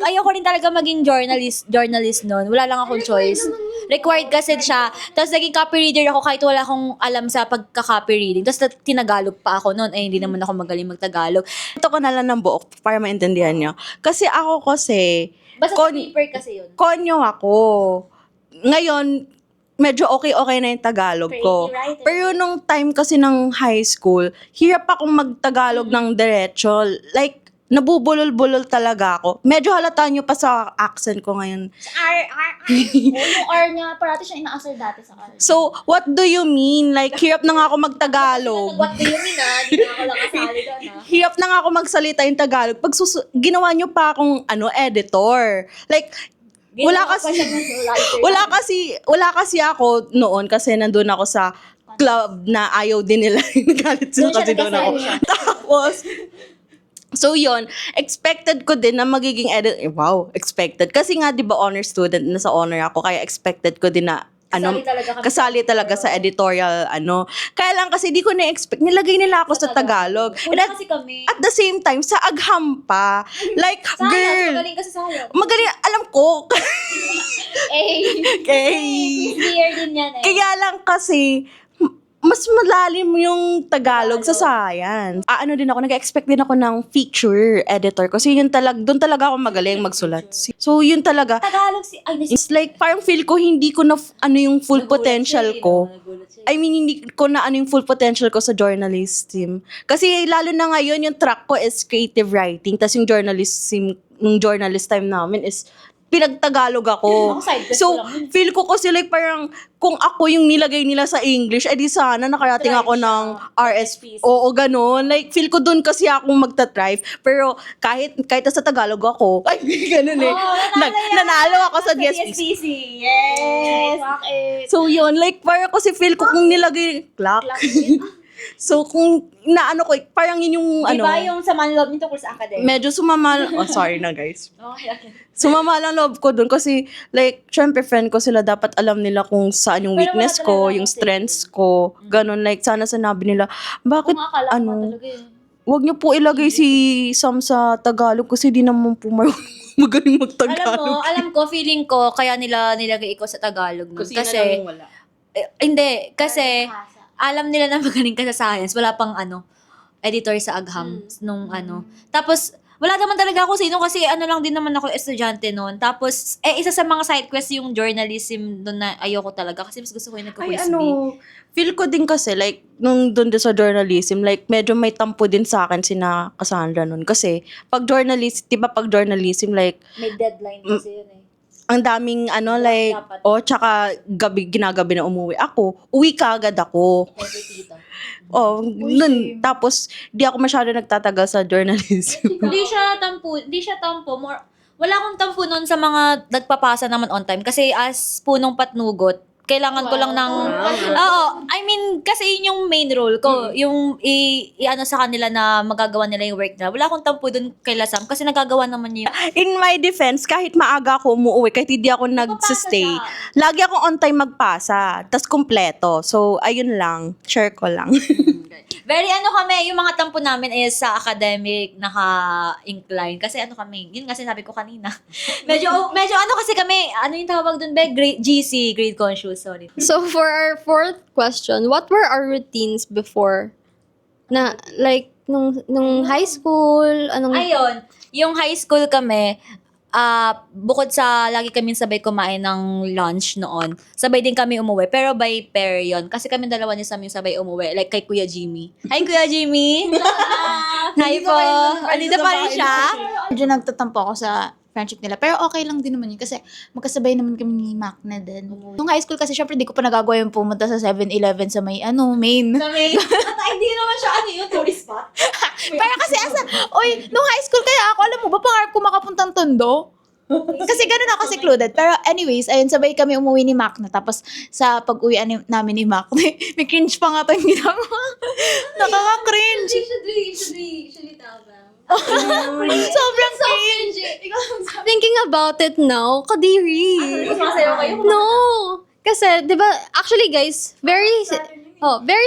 ayoko rin talaga maging journalist noon. Wala lang akong choice. Required kasi siya. Tapos naging copy reader ako kahit wala akong alam sa pagka-copy reading. Tapos tinagalog pa ako noon. Ay, hindi naman ako magaling magtagalog. Ito ko na lang ng buo para maintindihan nyo. Kasi ako Basta sa paper kasi yun. konyo ako. Ngayon, medyo okay na yung Tagalog ko. Pretty writer. Pero nung time kasi ng high school, hirap akong magtagalog ng diretso. Like, nabubulol-bulol talaga ako. Medyo halata nyo pa sa accent ko ngayon. Yung R niya, parati siya ina-answer dati sa R. So, what do you mean? Like, hirap na nga ako magtagalog. What do you mean Di na ako lang kasali doon Hirap na nga ako magsalita yung Tagalog. Pag ginawa nyo pa akong editor. Like, wala kasi ako noon kasi nandun ako sa club na ayaw din nila. Nagalit sila kasi doon ako. Tapos, so yun, expected ko din na magiging expected. Kasi nga, di ba, honor student, nasa honor ako, kaya expected ko din na kasali talaga sa editorial, Kaya lang kasi di ko na-expect, nilagay nila ako sa Tagalog. Wala kasi kami. At the same time, sa agham pa. Like, Science, girl, magaling kasi science. magaling, alam ko. Clear din yan Kaya lang kasi, mas malalim yung Tagalog sa science. Ano din ako, nag-expect din ako ng feature editor kasi doon talaga ako magaling magsulat. So, yun talaga. Tagalog It's like, parang feel ko hindi ko na yung full potential ko. I mean, hindi ko na yung full potential ko sa journalism. Kasi lalo na ngayon, yung track ko is creative writing. Tapos yung journalist time namin is pinagtagalog ako. So, feel ko kasi like parang kung ako yung nilagay nila sa English, edi sana nakarating ako ng RSP. Oo, ganun. Like, feel ko dun kasi akong magta-thrive. Pero kahit sa Tagalog ako, ay, ganun eh. Nanalo ako sa DSPC. Yes! So, yun. Like, parang kasi feel ko kung nilagay, clock. So, kung naano ko, parang yun yung Diba yung sa manloob nito sa academic? medyo sumama, sorry na guys. Okay. Sumama lang loob ko dun kasi like, syempre friend ko sila, dapat alam nila kung saan yung Pero weakness wala ko, talaga yung kasi. strengths ko. Ganon, like sana sinabi nila, bakit Talaga yun. wag niyo po ilagay si Sam sa Tagalog kasi di naman po magaling magtagalog. Alam ko, feeling ko, kaya nilagay ko sa Tagalog. Kasi wala. hindi, kasi alam nila na magaling ka sa science. Wala pang editor sa Agham. Tapos, wala naman talaga ako sino kasi lang din naman ako estudyante noon. Tapos, isa sa mga side quest yung journalism doon na ayoko talaga kasi mas gusto ko yung nagka-quiz B. Feel ko din kasi like nung doon sa journalism, like medyo may tampo din sa akin sina Cassandra noon kasi pag journalism like May deadline kasi yun eh. ang daming like, Dapat. tsaka ginagabi na umuwi ako. Uwi ka agad ako. Every tito. Nun. Tapos, di ako masyado nagtatagal sa journalism. Hindi siya tampo. Wala akong tampo noon sa mga nagpapasa naman on time. Kasi as punong patnugot, kailangan ko lang ng... Oo. I mean, kasi yun yung main role ko. Yung i-ano sa kanila na magagawa nila yung work nila. Wala akong tampo dun kay Lasam kasi nagagawa naman niya. In my defense, kahit maaga ako umuwi, kahit hindi ako nagsistay, lagi ako on time magpasa. Tas kompleto. So, ayun lang. Share ko lang. Very kami, yung mga tampo namin is sa academic naka-incline. Kasi kami, yun nga sinabi ko kanina. medyo kasi kami, yung tawag dun, GC, grade conscious, sorry. So for our fourth question, what were our routines before? Na like nung high school, Ayun, yung high school kami, bukod sa lagi kami sabay kumain ng lunch noon, sabay din kami umuwi. Pero by pair yun. Kasi kami dalawa ni Sam yung sabay umuwi. Like kay Kuya Jimmy. Hi, Kuya Jimmy! Hi po! Andito pa rin siya. Medyo nagtatampo ako sa friendship nila. Pero okay lang din naman yun kasi magkasabay naman kami ni Mac na din. Nung high school kasi syempre di ko pa nagagawa yung pumunta sa 7-Eleven sa may main. Hindi naman siya yun, tourist spot. Para kasi nung high school kaya ako, alam mo ba, pangarap ko makapuntang Tondo? Kasi ganun ako secluded. Pero anyways, ayun, sabay kami umuwi ni Mac na. Tapos sa pag-uwi namin ni Mac, may cringe pa nga tayong ginagawa. Nakaka-cringe. Should we tell them? Sobrang cringe. Thinking about it now, kadiri. Masayaw kayo? No! Kasi, di ba, actually guys, very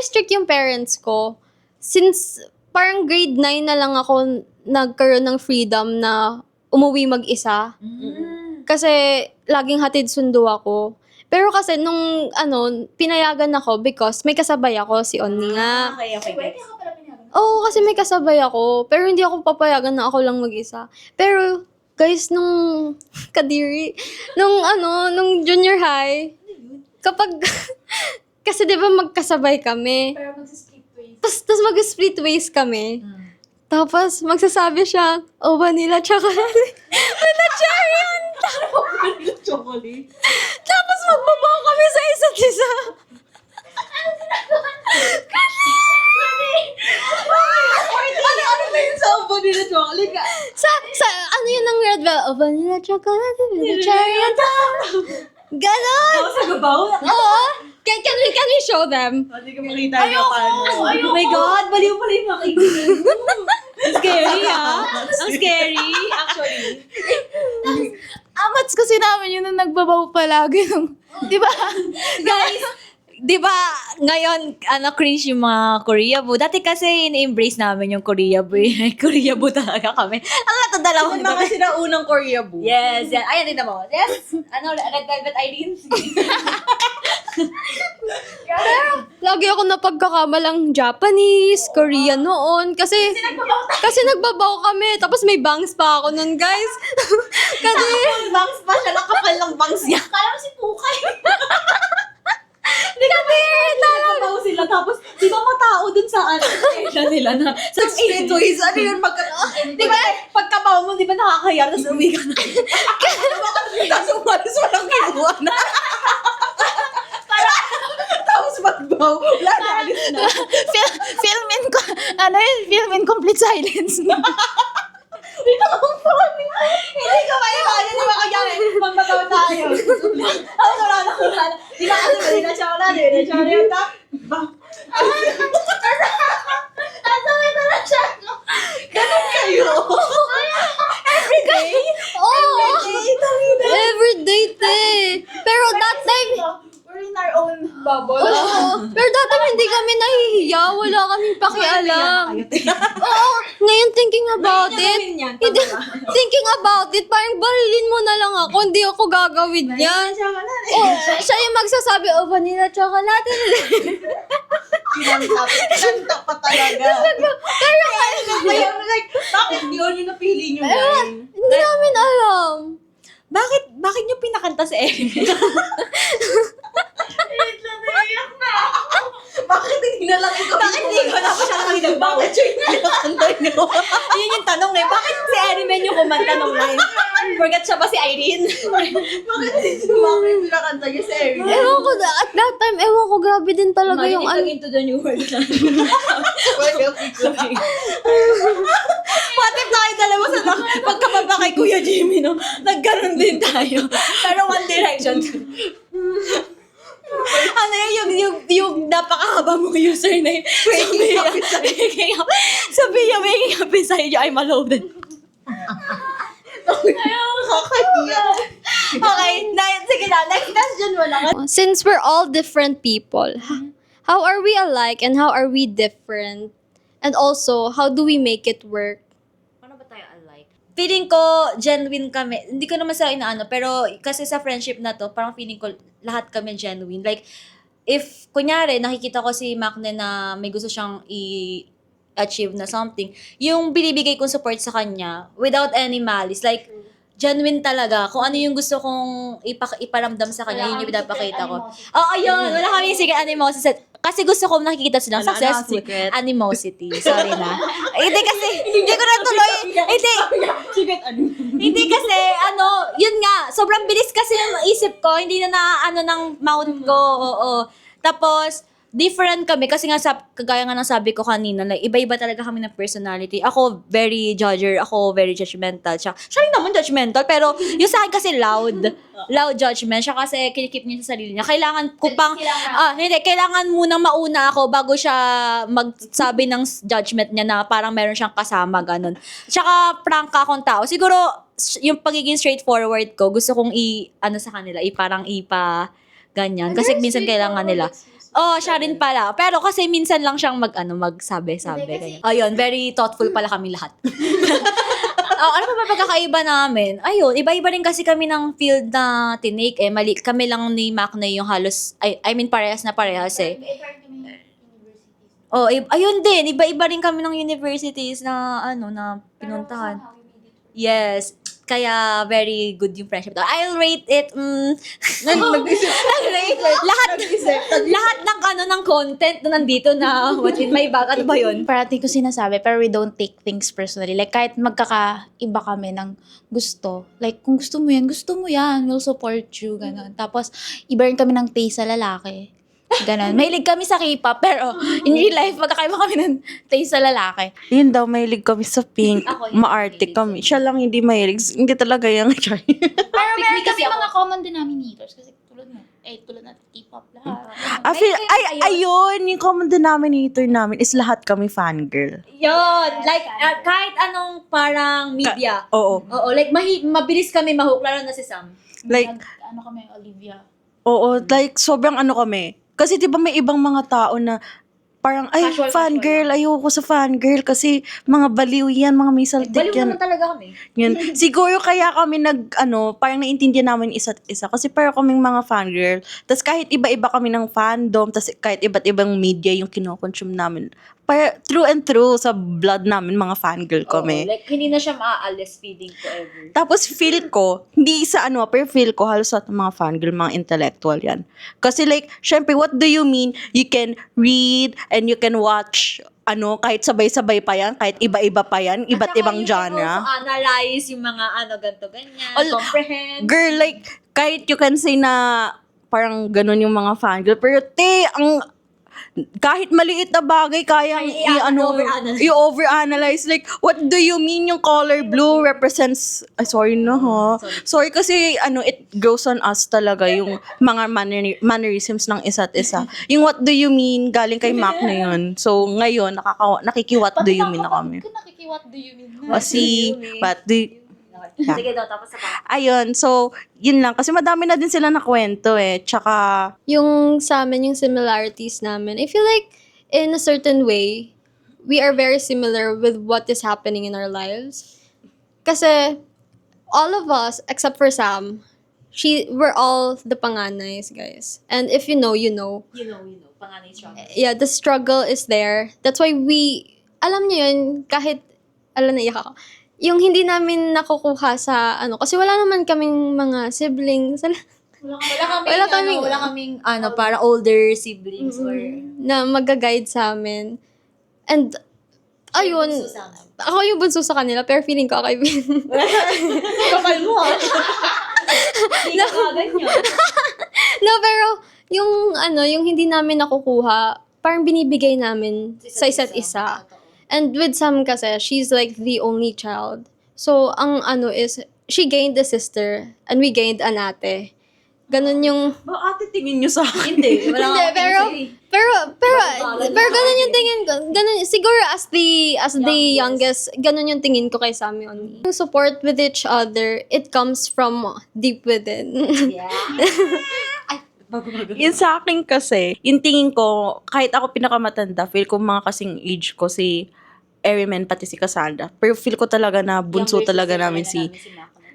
strict yung parents ko. Since parang grade 9 na lang ako nagkaroon ng freedom na umuwi mag-isa. Kasi laging hatid sundo ako. Pero kasi nung pinayagan ako because may kasabay ako, si Onni nga. Okay. Oo, kasi may kasabay ako. Pero hindi ako papayagan na ako lang mag-isa. Pero, guys, nung kadiri, nung junior high, kapag, kasi di ba magkasabay kami. Pero mag-split ways. Tapos mag-split ways kami. Tapos, magsasabi siya, vanilla chocolate. Vanilla cherry on top. Chocolate. Tapos magbabaw kami sa isa't isa. Ano ba yun sa vanilla chocolate? Sa ano yun ng red velvet? Vanilla chocolate, vanilla cherry on top. Ganon! Sa gabaw? Oo. Can we show them? Hindi ko makita yung paano. Oh my God, baliw pala yung makikinig. Ang scary, Ang scary, actually. Amats kasi namin yun na nagbabaw palagi nung, di ba? Guys, di ba, ngayon, cringe yung mga Koreaboo. Dati kasi, in-embrace namin yung Koreaboo. Koreaboo talaga kami. Ang lato dalawa. Yung mga sinaunang Koreaboo. Yes, yan. Ayan din mo. Yes. Red Velvet Irene. Lagi ako napagkakamalang Japanese, Korean noon. Kasi nagbabaw kami. Tapos may bangs pa ako nun, guys. Kasi, Bangs pa siya. Nakapal ng bangs niya. Kala mo si Pukay. Hindi kami. Nagbabaw sila. Tapos, di ba matao dun sa area nila na sa Split ways. Ano yun? Di ba, pagkabaw mo, di ba nakakayar, tapos uwi ka na. Tapos umalis walang kinuha na. Tapos magbaw. Wala na. Alis na. Film in complete silence. Hindi ko maiwanan, di ba kaya magbabaw tayo. Tapos wala na. Di ba kasi mali na siya wala, di na siya wala. Ganun kayo. everyday, te. Pero that time, We're in our own bubble. pero that time hindi kami nahihiya. Wala kaming pakialam. Oo, ngayon thinking about it, thinking about it, parang barilin mo na lang ako. Hindi ako gagawin yan. Siya yung magsasabi, vanilla chocolate. Kinanta pa talaga. Pero Like, bakit yun yung napili nyo, guys? hindi namin alam. Bakit niyo pinakanta sa Erin? Bakit hindi na lang ikaw? Bakit hindi ko na pa siya nakilagbaw? Bakit yun yung kinakanta nyo? Yun yung tanong eh. Bakit si Erin yung kumanta nung line? Forget siya ba si Irene? Bakit hindi pinakanta nyo sa Erin? Ewan ko, at that time, ewan ko, grabe din talaga yung Into the new world. What if tayo dalawa sa pagkababa kay Kuya Jimmy, no? Nagganon din tayo. Pero One Direction. Ano yung napakahaba mong username? Sabihin waking up inside you, I'm loaded. Kakahiya. Okay, sige na. Next question mo lang. Since we're all different people, how are we alike and how are we different? And also, how do we make it work? Paano ba tayo alike? Feeling ko, genuine kami. Hindi ko naman sa inaano, pero kasi sa friendship na to, parang feeling ko lahat kami genuine. Like, if, kunyari, nakikita ko si Macne na may gusto siyang achieve na something, yung binibigay kong support sa kanya, without any malice, like, genuine talaga. Kung ano yung gusto kong iparamdam sa kanya, yun yung pinapakita ko. Oo, ayun. Wala kami secret animosity. Kasi gusto ko nakikita silang Ano, successful. secret? Animosity. Sorry na. Hindi kasi, hindi ko natuloy. Hindi. Hindi kasi, yun nga, sobrang bilis kasi yung isip ko, hindi na ng mouth ko, oo. Tapos, different kami kasi nga kagaya nga ng sabi ko kanina, like iba-iba talaga kami ng personality. Ako very judger, ako very judgmental. Siya rin naman judgmental, pero yung sa akin kasi loud judgment. Siya kasi kinikip niya sa sarili niya. Kailangan ko pang kailangan munang mauna ako bago siya magsabi ng judgment niya na parang meron siyang kasama ganun. Tsaka prangka akong tao. Siguro yung pagiging straightforward ko, gusto kong sa kanila, parang ganyan. Kasi minsan kailangan nila. Oh, siya rin pala. Pero kasi minsan lang siyang magsabi. Ganyan. Ayun, very thoughtful pala kami lahat. Ano pa ba pagkakaiba namin? Ayun, iba-iba rin kasi kami ng field na tinake eh. Mali, kami lang ni Macne yung halos, I mean parehas eh. Oh, ayun din, iba-iba rin kami ng universities na na pinuntahan. Yes. Kaya very good yung friendship. I'll rate it lahat ng content na nandito na what's in my bag. Ano ba yun? Parating ko sinasabi, pero we don't take things personally. Like, kahit magkakaiba kami ng gusto. Like, kung gusto mo yan, we'll support you, gano'n. Tapos, iba rin kami ng taste sa lalaki. Ganon. Mahilig kami sa K-pop, pero in real life, magkakaiba kami ng taste sa lalaki. Yun daw, mahilig kami sa pink. Ako, hindi Maarte mahilig kami. Siya lang hindi mahilig. Hindi talaga yung Pero meron kasi mga common denominators. Kasi tulad na K-pop lahat. Ayun, yung common denominator namin is lahat kami fangirl. Yun. Like, kahit anong parang media. Oo. Oo, like mabilis kami mahook, lalo na si Sam. Like, Kami, Olivia. like, sobrang kami. Kasi di ba may ibang mga tao na parang, Casual, fangirl, ayoko sa fangirl kasi mga baliw yan, mga may saltik Baliw yan. naman talaga kami. Yun. Siguro kaya kami parang naintindihan namin isa't isa. Kasi para kaming mga fangirl. Tapos kahit iba-iba kami ng fandom, tapos kahit iba't ibang media yung kinoconsume namin. Para true and true sa blood namin, mga fangirl kami. Oo, like, hindi na siya maaalis feeding forever. Tapos feel ko, hindi sa pero feel ko halos sa mga fangirl, mga intellectual yan. Kasi like, syempre, what do you mean? You can read and you can watch, kahit sabay-sabay pa yan, kahit iba-iba pa yan, iba't ibang genre. Also analyze yung mga ganto ganyan, comprehend. Girl, like, kahit you can say na parang ganun yung mga fangirl, pero kahit maliit na bagay, kayang i-overanalyze. Like, what do you mean yung color blue represents, sorry na ha. Sorry kasi, it grows on us talaga yung mga mannerisms ng isa't isa. Yung what do you mean, galing kay Mac na yun. So, ngayon, nakiki-what do you mean na kami. What do you mean? Kasi, what do you... Yeah. Sige daw, tapos na pa. Ayun, so, yun lang. Kasi madami na din sila na kwento eh. Tsaka, Yung sa amin, yung similarities namin, I feel like in a certain way, we are very similar with what is happening in our lives. Kasi all of us, except for Sam, we're all the panganays, guys. And if you know, you know. You know, panganay struggle. Yeah, the struggle is there. That's why alam niyo yun, kahit, naiyak ako, yung hindi namin nakukuha sa kasi wala naman kaming mga siblings. Wala kaming para older siblings or Na mag-guide sa amin. And, ayun, ako yung bunso sa kanila, pero feeling ko ako yung kapal mo. Hindi ka ganyan. No, pero, yung hindi namin nakukuha, parang binibigay namin sa isa't isa. And with Sam kasi, she's like the only child. So, ang is, she gained a sister, and we gained an ate. Ganun yung... ate tingin nyo sa akin? Hindi, wala Hindi, pero ganun yung tingin ko. Ganun, siguro as the youngest, ganun yung tingin ko kay Sammy on me. Yung support with each other, it comes from deep within. Yeah. Yun sa akin kasi, yung tingin ko, kahit ako pinakamatanda, feel ko mga kasing age ko si Erimen pati si Cassandra. Pero feel ko talaga na bunso talaga namin si...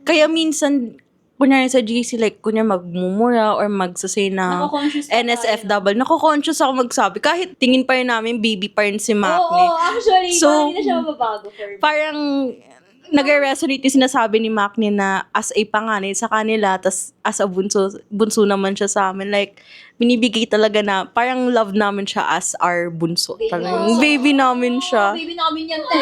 Kaya minsan, kunyari sa GC, like, kunyari magmumura or magsasay na NSFW, nako-conscious ako magsabi. Kahit tingin pa rin namin, baby pa rin si Macne. Oo, actually, So, hindi na siya mababago for me. Parang, nag-resonate yung sinasabi ni Macne na as a panganay sa kanila, tas as a bunso naman siya sa amin. Like, binibigay talaga na, parang love namin siya as our bunso. Talagang baby namin siya. Baby namin yan, te.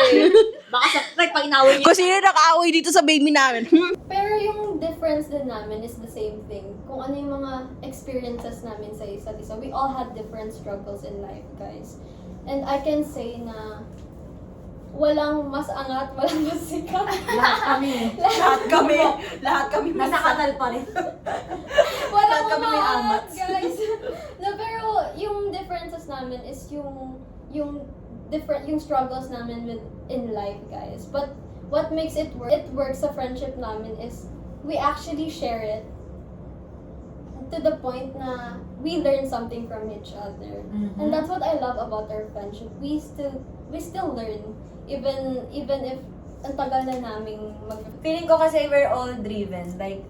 Baka sa pag inaway niyo. Kasi yun nakaaway dito sa baby namin. Pero yung difference din namin is the same thing. Kung ano yung mga experiences namin sa isa't isa. We all had different struggles in life, guys. And I can say na walang mas angat, walang mas sikat. Lahat kami. Lahat kami Nasa kanal pa rin. Walang Lahat kami may umangat, amats. guys. No, pero yung differences namin is yung different yung struggles namin in life, guys. But what makes it work sa friendship namin is we actually share it to the point na we learn something from each other. Mhm. And that's what I love about our friendship. We still learn even if ang tagal na naming Feeling ko kasi we're all driven. Like,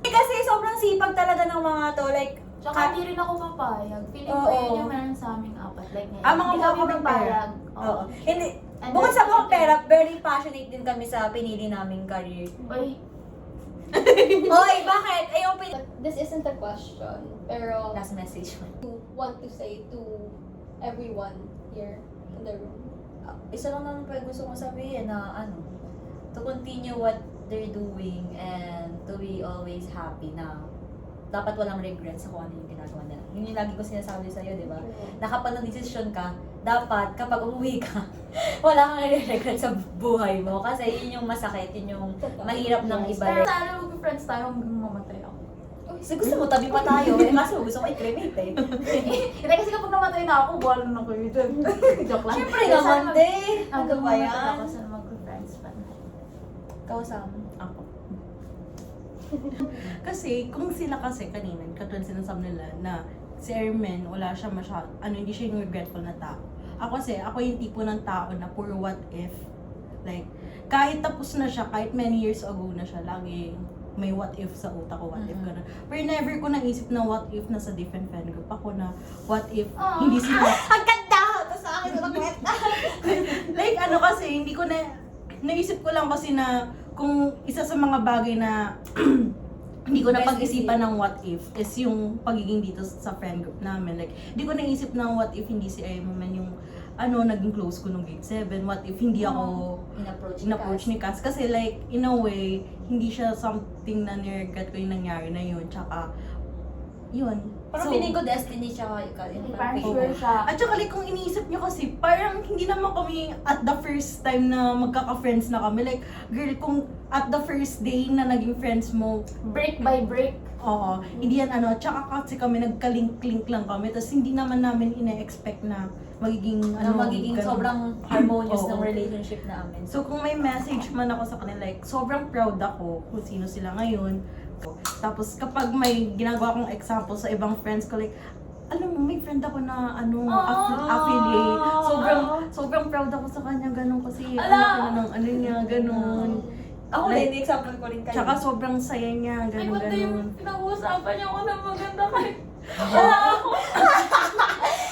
kasi sobrang sipag talaga ng mga to. Like, Tsaka hindi rin ako papayag. Feeling ko Oo. yun yung meron sa aming apat. Like, ngayon. Ah, mga Hindi kami mga papayag. Oo. Hindi, And bukod then, sa mga pera, very passionate din kami sa pinili naming career. Uy, Oy, bakit? Ayaw This isn't a question, pero Last message. want to say to everyone here in the room. Isa lang naman po yung gusto kong sabihin na to continue what they're doing and to be always happy na dapat walang regrets sa kung ano yung ginagawa nila. Yun yung lagi ko sinasabi sa'yo, di ba? Na kapag nag-decision ka, dapat kapag umuwi ka, wala kang regret sa buhay mo. Kasi yun yung masakit, yun yung mahirap ng Yes. ibalik. pero sana mag-friends tayo hanggang mamatay ako. Kasi gusto mo, tabi pa tayo. Eh, kaso gusto ko i-cremate eh. Hindi kasi kapag namatay na ako, wala na kayo dyan. Joke lang. Siyempre Sana naman, mag- de. Ano Hanggang ba mamatay yan? ako, sana mag-friends pa na. Ikaw, Sam. Ako. Kasi, kung sila kasi kanina, katulad sinasabi nila na si Ermen, wala siya hindi siya yung regretful na tao. Ako kasi, ako yung tipo ng tao na puro what if. Like, kahit tapos na siya, kahit many years ago na siya, lagi may what if sa utak ko, what if ka na. Pero never ko naisip na what if nasa different friend group ako na what if hindi sila. Ang ganda! Tapos sa akin, walang kwenta. Like ano kasi, hindi ko naisip ko lang kasi na kung isa sa mga bagay na hindi ko na Best pag-isipan ng what if is yung pagiging dito sa friend group namin. Like, hindi ko naisip ng what if hindi si Emma man yung naging close ko nung grade 7. What if hindi ako in-approach ni Cass. Kasi like, in a way, hindi siya something na niregret ko yung nangyari na yun. Tsaka, yun. Parang feeling ko destiny siya ikaw. Parang sure siya. At saka like, kung iniisip nyo kasi, parang hindi naman kami at the first time na magkaka-friends na kami. Like, girl, kung at the first day na naging friends mo, Break by break. oo, hindi yan tsaka kasi kami nagka-link-link lang kami, tapos hindi naman namin ina-expect na magiging, Na magiging ganun. sobrang harmonious Oo. ng relationship namin. So, kung may message man ako sa kanila, like, sobrang proud ako kung sino sila ngayon. Tapos, kapag may ginagawa kong example sa ibang friends ko, like, alam mo, may friend ako na, affiliate. Sobrang proud ako sa kanya, ganun, kasi, Ala! ng niya, ganun. Ako Like, din, example ko rin kayo. Tsaka sobrang saya niya, Ay, ganun, ba't na yung ganun. pinag-uusapan niya ako na maganda kay...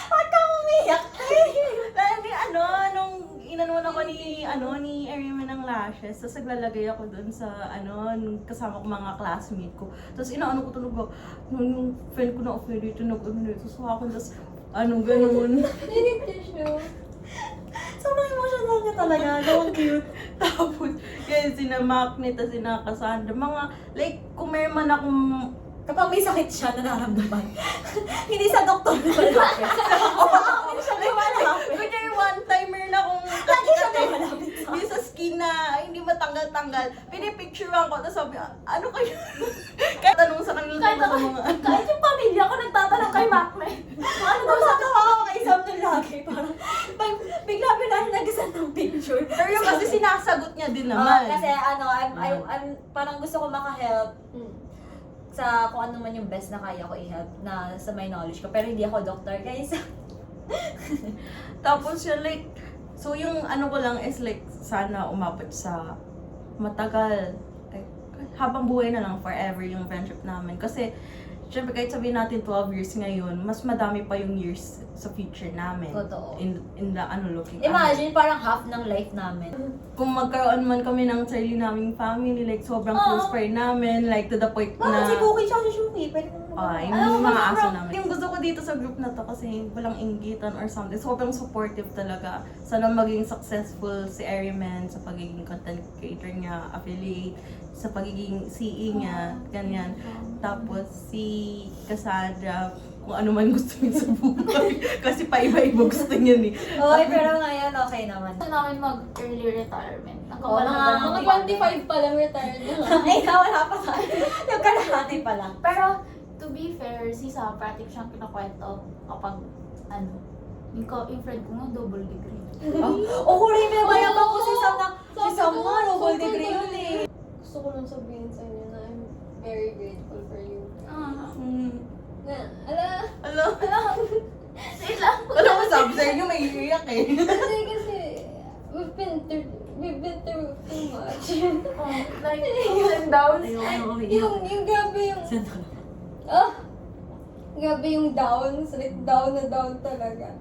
Ba't ka umiyak? Lagi, nung inanuan ako ni Ariman ng lashes, tapos naglalagay ako doon sa, nung kasama ko mga classmate ko. Tapos inaano ko tunog ako, nung friend ko na affiliate, susuha ako, tapos, ganun. Need tissue. Sobrang emotional niya talaga. Gawang cute. Tapos, kaya sina Macne, tapos sina Cassandra, mga, like, kung may man akong, Kapag may sakit siya, nararamdaman. Hindi sa doktor na malapit. Hindi siya lumalapit. kunyari one-timer na kung, Lagi siya lumalapit. hindi sa skin na hindi matanggal-tanggal, pinipicturean ko, tapos sabi, ano kayo? Kaya tanong sa kanila Kahit sa ako, mga, kahit yung pamilya ko nagtatanong kay Macme. Ano daw sa ako kay Sam nun lagi? Parang, bigla pinag-nagisan ng picture. pero yung kasi sinasagot niya din Oo, naman. kasi I'm parang gusto ko maka-help sa kung ano man yung best na kaya ko i-help na sa my knowledge ko. Pero hindi ako doctor, guys. Tapos yun, like, so yung ko lang is like, sana umabot sa matagal, like, habang buhay na lang, forever yung friendship namin. Kasi, syempre kahit sabihin natin 12 years ngayon, mas madami pa yung years sa future namin. Totoo. In the looking Imagine, parang half ng life namin. kung magkaroon man kami ng sarili naming family, like sobrang close pa rin namin, like to the point na Si Cookie tsaka si Shuki, pwede mo yung mga aso namin. Yung gusto ko dito sa group na to kasi walang inggitan or something. Sobrang supportive talaga. Sana maging successful si Ariman sa pagiging content creator niya, affiliate, sa pagiging CE niya, ganyan. Tapos si Cassandra, kung ano man gusto niya sa buhay. Kasi paiba-iba gusto niya ni. Oy, pero ngayon okay naman. Gusto namin mag-early retirement. Oo, Mga 25 pa lang retired na. Ay, wala pa tayo. Yung kalahati pa lang. Pero, to be fair, si Sam, pratik siyang kinakwento kapag, yung friend ko nga, double degree. Oh, rin may mayabang ko si Sam na, si Sam nga, double degree yun eh. Gusto ko lang sabihin sa inyo na I'm very grateful for you. Na, Alam Wait lang. mo sabi sa inyo, may iiyak eh. kasi, we've been through too much. Like, ups and downs. yung grabe yung, grabe yung downs, like down na down talaga.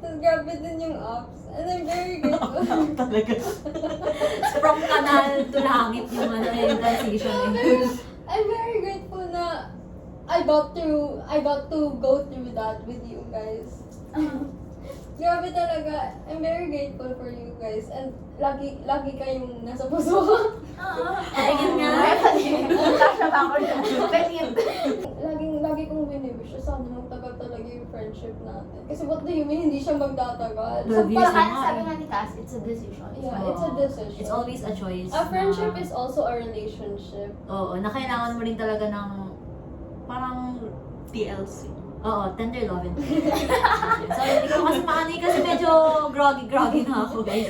Tapos grabe din yung ups. And I'm very grateful. Talaga. From kanal to langit yung yung transition eh. I'm very grateful na I got to go through that with you guys. Grabe talaga. I'm very grateful for you guys. And lagi kayong nasa puso ko. Ayun nga. Kasha ba ako dyan? Benit. Lagi kong winiwish. Sana magtagal talaga yung friendship natin. Kasi what do you mean, hindi siya magtatagal? So, Parang sabi nga ni Cass, it's a decision. Yeah, it's a decision. It's always a choice. A friendship na- is also a relationship. Oo, na kailangan mo rin talaga ng parang TLC. oo, tender love and so, hindi ko kasi maanay kasi medyo groggy na ako, guys.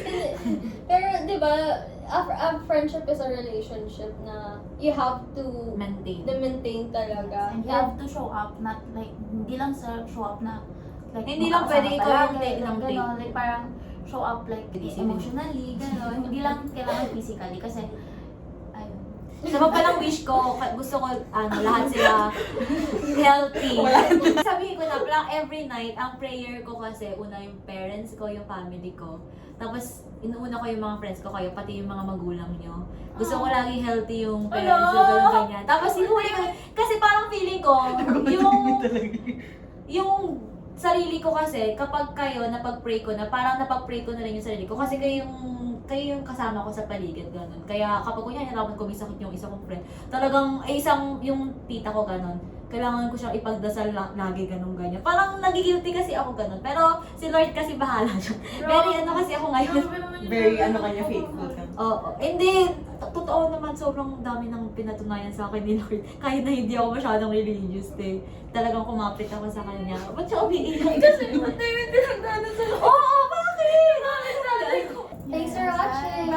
Pero, di ba, a friendship is a relationship na you have to maintain talaga. And you have to show up, not like, hindi lang sa show up na, like, Hindi lang makakasama pwede ikaw yung palagi, take ng take. ganon, like, parang show up, like, Physically. emotionally, gano'n. Hindi lang kailangan physically, kasi, ayun. Sa palang wish ko, gusto ko lahat sila healthy. Sabihin ko na, parang every night, ang prayer ko kasi, una yung parents ko, yung family ko. Tapos, inuuna ko yung mga friends ko, kayo, pati yung mga magulang nyo. Gusto ko lagi healthy yung parents ko, ganyan. Tapos, inuuna ko, kasi parang feeling ko, yung sarili ko kasi, kapag kayo, napag-pray ko na, parang napag-pray ko na rin yung sarili ko. Kasi kayo yung kasama ko sa paligid, ganun. Kaya kapag kunya hirapan ko may sakit yung isa kong friend, talagang, yung tita ko, ganun. Kailangan ko siyang ipagdasal lagi, ganun, ganyan. Parang nagigilty kasi ako, ganun. Pero si Lord kasi bahala siya. Very kasi ako ngayon. Very kanya, faithful ka. Oo. Hindi, totoo naman, sobrang dami ng pinatunayan sa akin ni Lord. Kahit na hindi ako masyadong religious, talagang kumapit ako sa kanya. Ba't siya umiiyak? Kasi, matay yung pinagdaanan sa Oo, bakit? Thanks for watching!